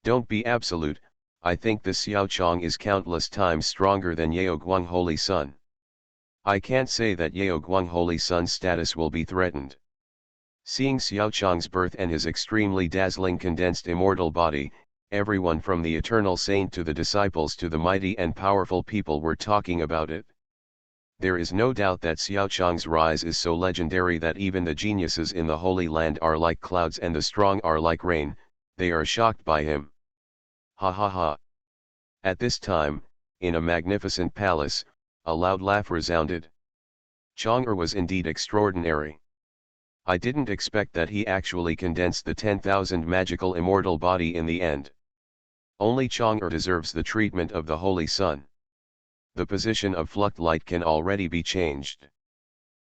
Don't be absolute, I think the Xiao Chong is countless times stronger than Yao Guang Holy Sun. I can't say that Yao Guang Holy Sun's status will be threatened. Seeing Xiao Chong's birth and his extremely dazzling condensed immortal body, everyone from the eternal saint to the disciples to the mighty and powerful people were talking about it. There is no doubt that Xiao Chong's rise is so legendary that even the geniuses in the Holy Land are like clouds and the strong are like rain, they are shocked by him. Ha ha ha. At this time, in a magnificent palace, a loud laugh resounded. Chong was indeed extraordinary. I didn't expect that he actually condensed the 10,000 magical immortal body in the end. Only Chong deserves the treatment of the Holy Sun. The position of Fluct Light can already be changed.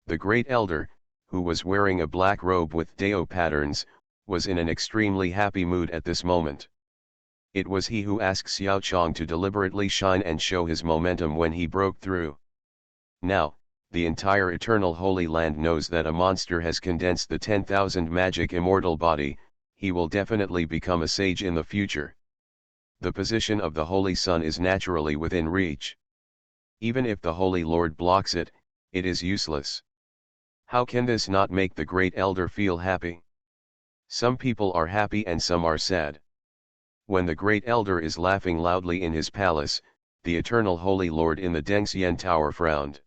The Great Elder, who was wearing a black robe with Dao patterns, was in an extremely happy mood at this moment. It was he who asked Xiao Chong to deliberately shine and show his momentum when he broke through. Now, the entire eternal Holy Land knows that a monster has condensed the 10,000 magic immortal body, he will definitely become a sage in the future. The position of the Holy Sun is naturally within reach. Even if the Holy Lord blocks it, it is useless. How can this not make the Great Elder feel happy? Some people are happy and some are sad. When the Great Elder is laughing loudly in his palace, the eternal Holy Lord in the Dengxian Tower frowned.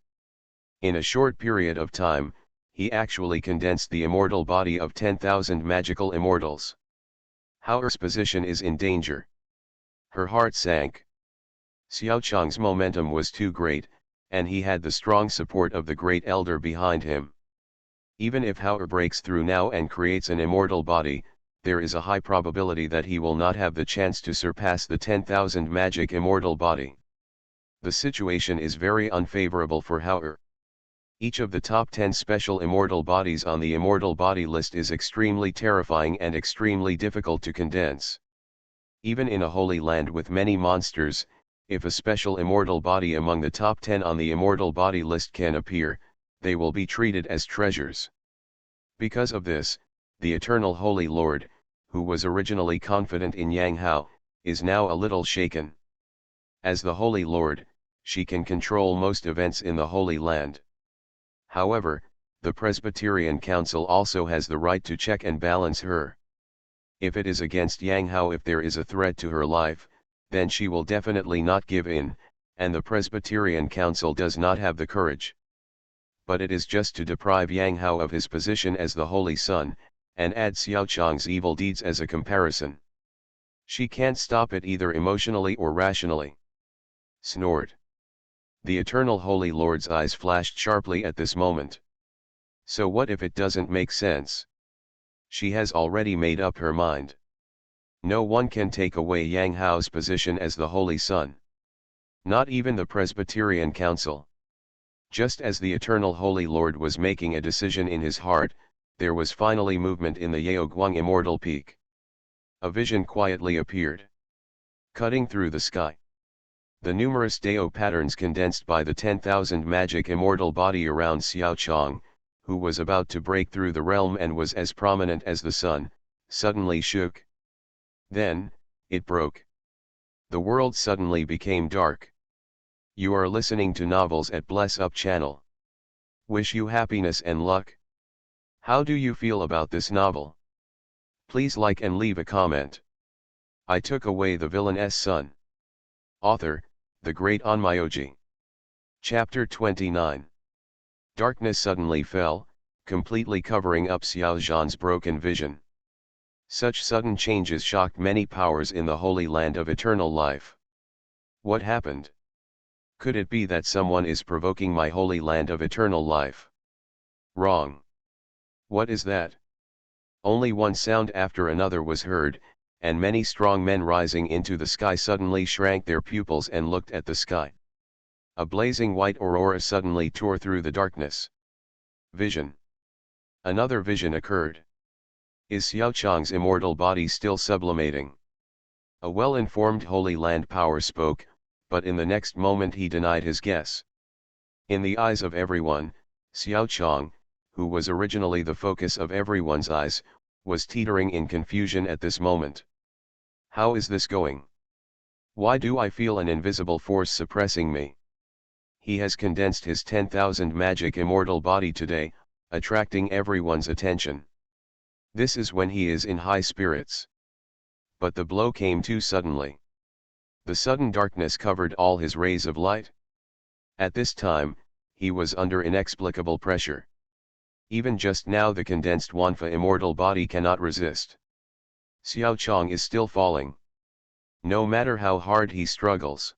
In a short period of time, he actually condensed the immortal body of 10,000 magical immortals. Haoer's position is in danger. Her heart sank. Xiao Chong's momentum was too great, and he had the strong support of the Great Elder behind him. Even if Haoer breaks through now and creates an immortal body, there is a high probability that he will not have the chance to surpass the 10,000 magic immortal body. The situation is very unfavorable for Haoer. Each of the top 10 special immortal bodies on the immortal body list is extremely terrifying and extremely difficult to condense. Even in a holy land with many monsters, if a special immortal body among the top 10 on the immortal body list can appear, they will be treated as treasures. Because of this, the eternal Holy Lord, who was originally confident in Yang Hao, is now a little shaken. As the Holy Lord, she can control most events in the Holy Land. However, the Presbyterian Council also has the right to check and balance her. If it is against Yang Hao, if there is a threat to her life, then she will definitely not give in, and the Presbyterian Council does not have the courage. But it is just to deprive Yang Hao of his position as the Holy Son, and add Xiao Chang's evil deeds as a comparison. She can't stop it either emotionally or rationally. Snort. The Eternal Holy Lord's eyes flashed sharply at this moment. So what if it doesn't make sense? She has already made up her mind. No one can take away Yang Hao's position as the Holy Son. Not even the Presbyterian Council. Just as the Eternal Holy Lord was making a decision in his heart, there was finally movement in the Yaoguang Immortal Peak. A vision quietly appeared, cutting through the sky. The numerous Dao patterns condensed by the 10,000 magic immortal body around Xiao Chang, who was about to break through the realm and was as prominent as the sun, suddenly shook. Then, it broke. The world suddenly became dark. You are listening to novels at Bless Up channel. Wish you happiness and luck. How do you feel about this novel? Please like and leave a comment. I took away the villain's son. Author, the great Onmyoji. Chapter 29. Darkness suddenly fell, completely covering up Xiao Zhan's broken vision. Such sudden changes shocked many powers in the Holy Land of Eternal Life. What happened? Could it be that someone is provoking my Holy Land of Eternal Life? Wrong. What is that? Only one sound after another was heard, and many strong men rising into the sky suddenly shrank their pupils and looked at the sky. A blazing white aurora suddenly tore through the darkness. Vision. Another vision occurred. Is Xiao Chang's immortal body still sublimating? A well-informed Holy Land power spoke, but in the next moment he denied his guess. In the eyes of everyone, Xiao Chang, who was originally the focus of everyone's eyes, was teetering in confusion at this moment. How is this going? Why do I feel an invisible force suppressing me? He has condensed his 10,000 magic immortal body today, attracting everyone's attention. This is when he is in high spirits. But the blow came too suddenly. The sudden darkness covered all his rays of light. At this time, he was under inexplicable pressure. Even just now the condensed Wanfa immortal body cannot resist. Xiao Chang is still falling. No matter how hard he struggles.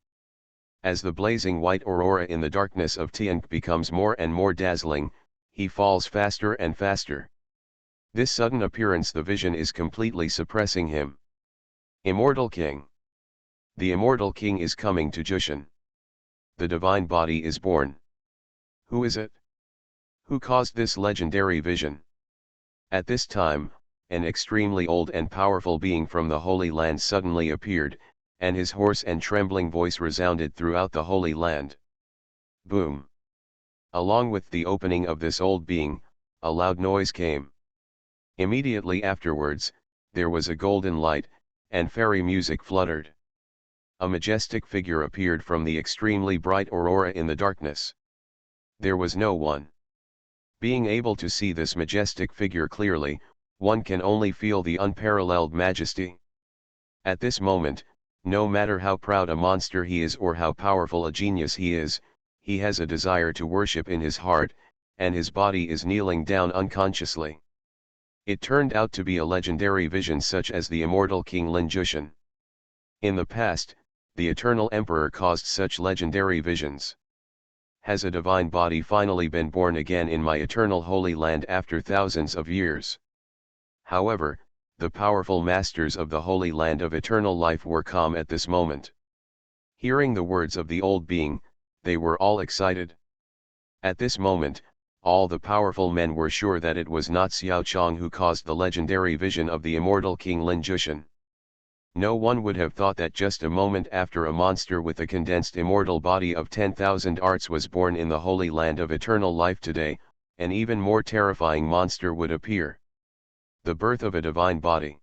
As the blazing white aurora in the darkness of Tianq becomes more and more dazzling, he falls faster and faster. This sudden appearance, the vision is completely suppressing him. Immortal King. The Immortal King is coming to Jushan. The divine body is born. Who is it? Who caused this legendary vision? At this time, an extremely old and powerful being from the Holy Land suddenly appeared, and his hoarse and trembling voice resounded throughout the Holy Land. Boom! Along with the opening of this old being, a loud noise came. Immediately afterwards, there was a golden light, and fairy music fluttered. A majestic figure appeared from the extremely bright aurora in the darkness. There was no one. Being able to see this majestic figure clearly, one can only feel the unparalleled majesty. At this moment, no matter how proud a monster he is or how powerful a genius he is, he has a desire to worship in his heart, and his body is kneeling down unconsciously. It turned out to be a legendary vision such as the immortal King Lin Jushan. In the past, the Eternal Emperor caused such legendary visions. Has a divine body finally been born again in my eternal Holy Land after thousands of years? However, the powerful masters of the Holy Land of Eternal Life were calm at this moment. Hearing the words of the old being, they were all excited. At this moment, all the powerful men were sure that it was not Xiao Chang who caused the legendary vision of the immortal King Lin Jushan. No one would have thought that just a moment after a monster with a condensed immortal body of 10,000 arts was born in the Holy Land of Eternal Life today, an even more terrifying monster would appear. The birth of a divine body.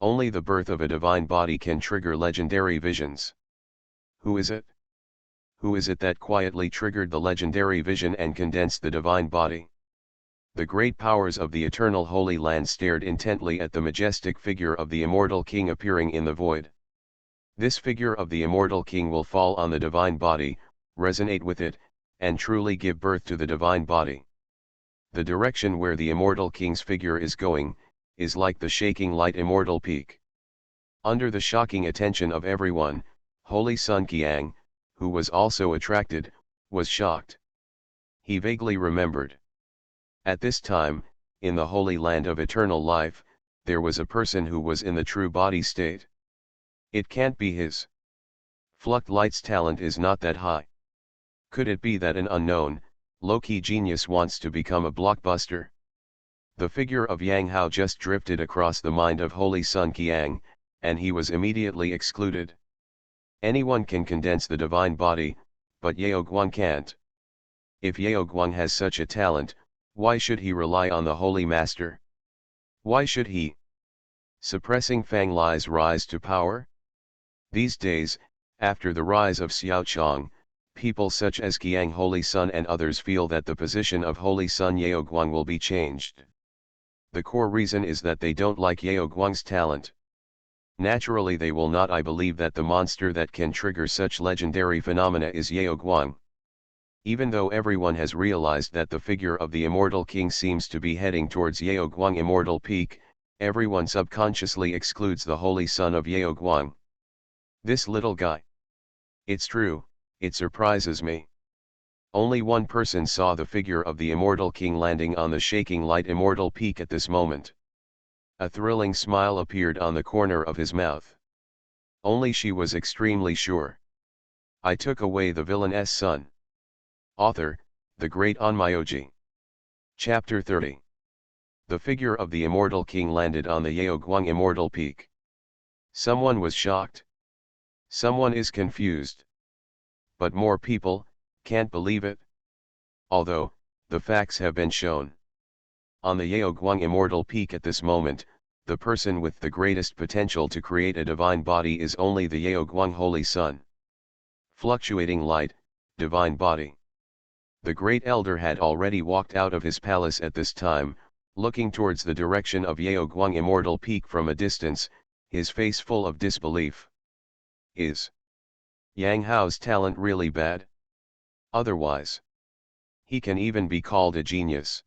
Only the birth of a divine body can trigger legendary visions. Who is it? Who is it that quietly triggered the legendary vision and condensed the divine body? The great powers of the eternal Holy Land stared intently at the majestic figure of the immortal king appearing in the void. This figure of the immortal king will fall on the divine body, resonate with it, and truly give birth to the divine body. The direction where the immortal king's figure is going, is like the shaking light immortal peak. Under the shocking attention of everyone, Holy Sun Qiang, who was also attracted, was shocked. He vaguely remembered. At this time, in the Holy Land of eternal life, there was a person who was in the true body state. It can't be his. Fluct Light's talent is not that high. Could it be that an unknown, low-key genius wants to become a blockbuster? The figure of Yang Hao just drifted across the mind of Holy Sun Qiang, and he was immediately excluded. Anyone can condense the divine body, but Yao Guang can't. If Yao Guang has such a talent, why should he rely on the Holy Master? Why should he? Suppressing Fang Lai's rise to power? These days, after the rise of Xiao Chong, people such as Qiang Holy Sun and others feel that the position of Holy Sun Yao Guang will be changed. The core reason is that they don't like Yao Guang's talent. Naturally they will not believe that the monster that can trigger such legendary phenomena is Yao Guang. Even though everyone has realized that the figure of the immortal king seems to be heading towards Yao Guang immortal peak, everyone subconsciously excludes the holy son of Yao Guang. This little guy. It's true, it surprises me. Only one person saw the figure of the immortal king landing on the shaking light immortal peak at this moment. A thrilling smile appeared on the corner of his mouth. Only she was extremely sure. I took away the villain's son. Author, the great Onmyoji. Chapter 30. The figure of the immortal king landed on the Yao Guang immortal peak. Someone was shocked. Someone is confused. But more people can't believe it. Although, the facts have been shown. On the Yao Guang immortal peak at this moment, the person with the greatest potential to create a divine body is only the Yao Guang Holy Sun. Fluctuating light, divine body. The great elder had already walked out of his palace at this time, looking towards the direction of Yao Guang immortal peak from a distance, his face full of disbelief. Is Yang Hao's talent really bad? Otherwise, he can even be called a genius.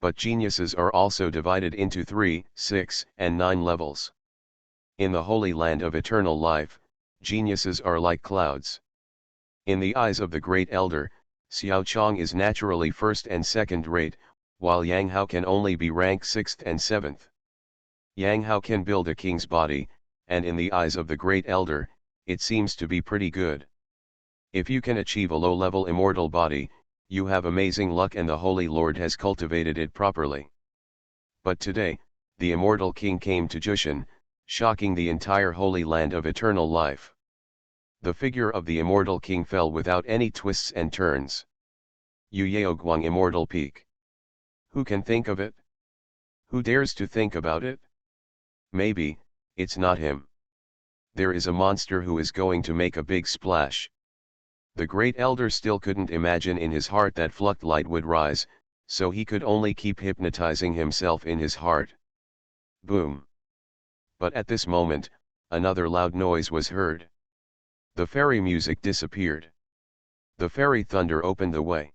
But geniuses are also divided into 3, 6, and 9 levels. In the Holy Land of eternal life, geniuses are like clouds. In the eyes of the great elder, Xiao Chong is naturally first and second rate, while Yang Hao can only be ranked 6th and 7th. Yang Hao can build a king's body, and in the eyes of the great elder, it seems to be pretty good. If you can achieve a low-level immortal body, you have amazing luck and the Holy Lord has cultivated it properly. But today, the immortal king came to Jushan, shocking the entire Holy Land of eternal life. The figure of the immortal king fell without any twists and turns. Yu Yao Guang immortal peak. Who can think of it? Who dares to think about it? Maybe, it's not him. There is a monster who is going to make a big splash. The great elder still couldn't imagine in his heart that Fluct Light would rise, so he could only keep hypnotizing himself in his heart. Boom. But at this moment, another loud noise was heard. The fairy music disappeared. The fairy thunder opened the way.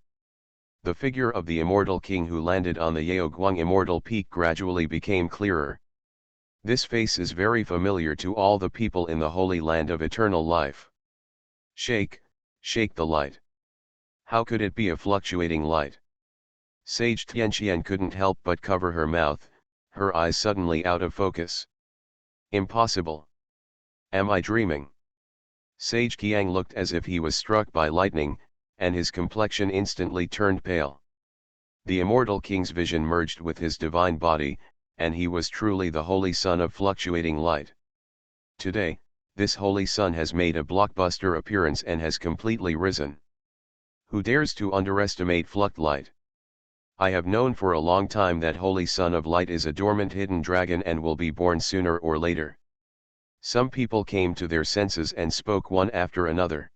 The figure of the immortal king who landed on the Yao Guang immortal peak gradually became clearer. This face is very familiar to all the people in the Holy Land of eternal life. Shake, shake the light. How could it be a fluctuating light? Sage Tianqian couldn't help but cover her mouth, her eyes suddenly out of focus. Impossible. Am I dreaming? Sage Qiang looked as if he was struck by lightning, and his complexion instantly turned pale. The immortal king's vision merged with his divine body, and he was truly the holy son of fluctuating light. Today, this holy sun has made a blockbuster appearance and has completely risen. Who dares to underestimate Fluct Light? I have known for a long time that holy son of light is a dormant hidden dragon and will be born sooner or later. Some people came to their senses and spoke one after another.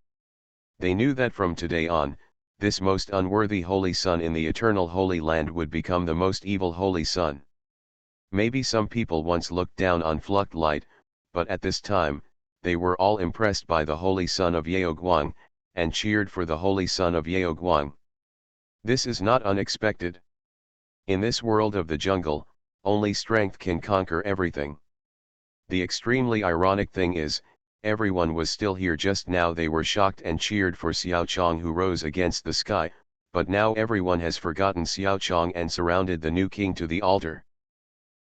They knew that from today on, this most unworthy holy son in the eternal Holy Land would become the most evil holy son. Maybe some people once looked down on Flucht Light, but at this time, they were all impressed by the holy son of Yeoguang, and cheered for the holy son of Yeoguang. This is not unexpected. In this world of the jungle, only strength can conquer everything. The extremely ironic thing is, everyone was still here just now. They were shocked and cheered for Xiao Chong, who rose against the sky, but now everyone has forgotten Xiao Chong and surrounded the new king to the altar.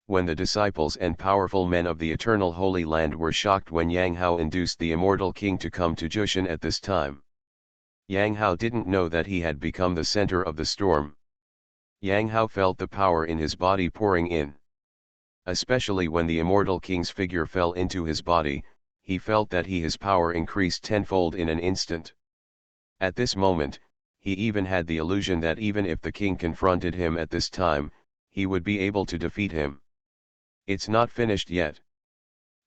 When the disciples and powerful men of the eternal Holy Land were shocked when Yang Hao induced the immortal king to come to Jushan at this time. Yang Hao didn't know that he had become the center of the storm. Yang Hao felt the power in his body pouring in. Especially when the immortal king's figure fell into his body, he felt that his power increased tenfold in an instant. At this moment, he even had the illusion that even if the king confronted him at this time, he would be able to defeat him. It's not finished yet.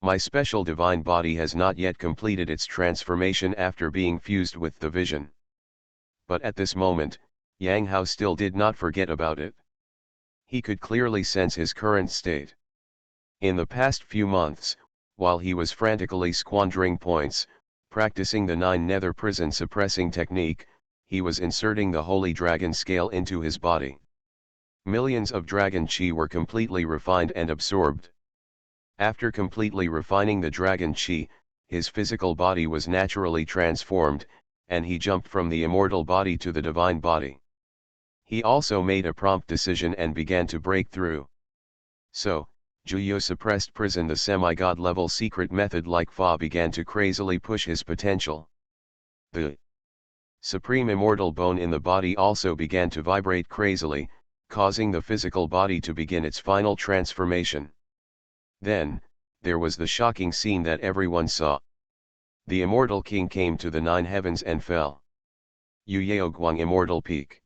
My special divine body has not yet completed its transformation after being fused with the vision. But at this moment, Yang Hao still did not forget about it. He could clearly sense his current state. In the past few months, while he was frantically squandering points, practicing the 9 nether prison suppressing technique, he was inserting the holy dragon scale into his body. Millions of dragon chi were completely refined and absorbed. After completely refining the dragon chi, his physical body was naturally transformed, and he jumped from the immortal body to the divine body. He also made a prompt decision and began to break through. So, Juyo suppressed prison, the semi-god level secret method like Fa began to crazily push his potential. The supreme immortal bone in the body also began to vibrate crazily, causing the physical body to begin its final transformation. Then, there was the shocking scene that everyone saw. The immortal king came to the 9 heavens and fell. Yu Yeoguang immortal peak.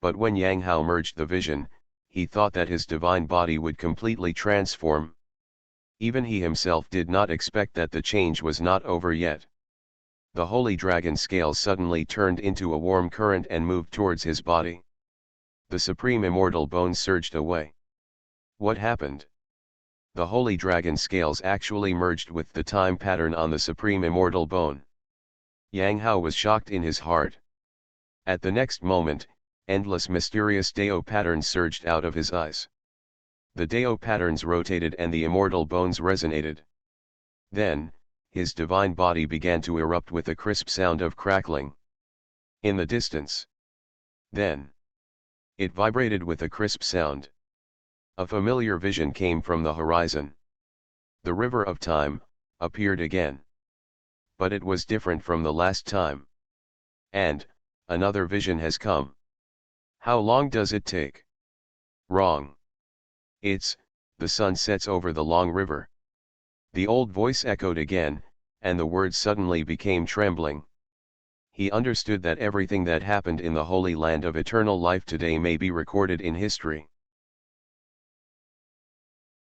But when Yang Hao merged the vision, he thought that his divine body would completely transform. Even he himself did not expect that the change was not over yet. The holy dragon scale suddenly turned into a warm current and moved towards his body. The supreme immortal bone surged away. What happened? The holy dragon scales actually merged with the time pattern on the supreme immortal bone. Yang Hao was shocked in his heart. At the next moment, endless mysterious Dao patterns surged out of his eyes. The Dao patterns rotated and the immortal bones resonated. Then, his divine body began to erupt with a crisp sound of crackling. In the distance. Then, it vibrated with a crisp sound. A familiar vision came from the horizon. The river of time appeared again. But it was different from the last time. And another vision has come. How long does it take? Wrong. The sun sets over the long river. The old voice echoed again, and the words suddenly became trembling. He understood that everything that happened in the Holy Land of eternal life today may be recorded in history.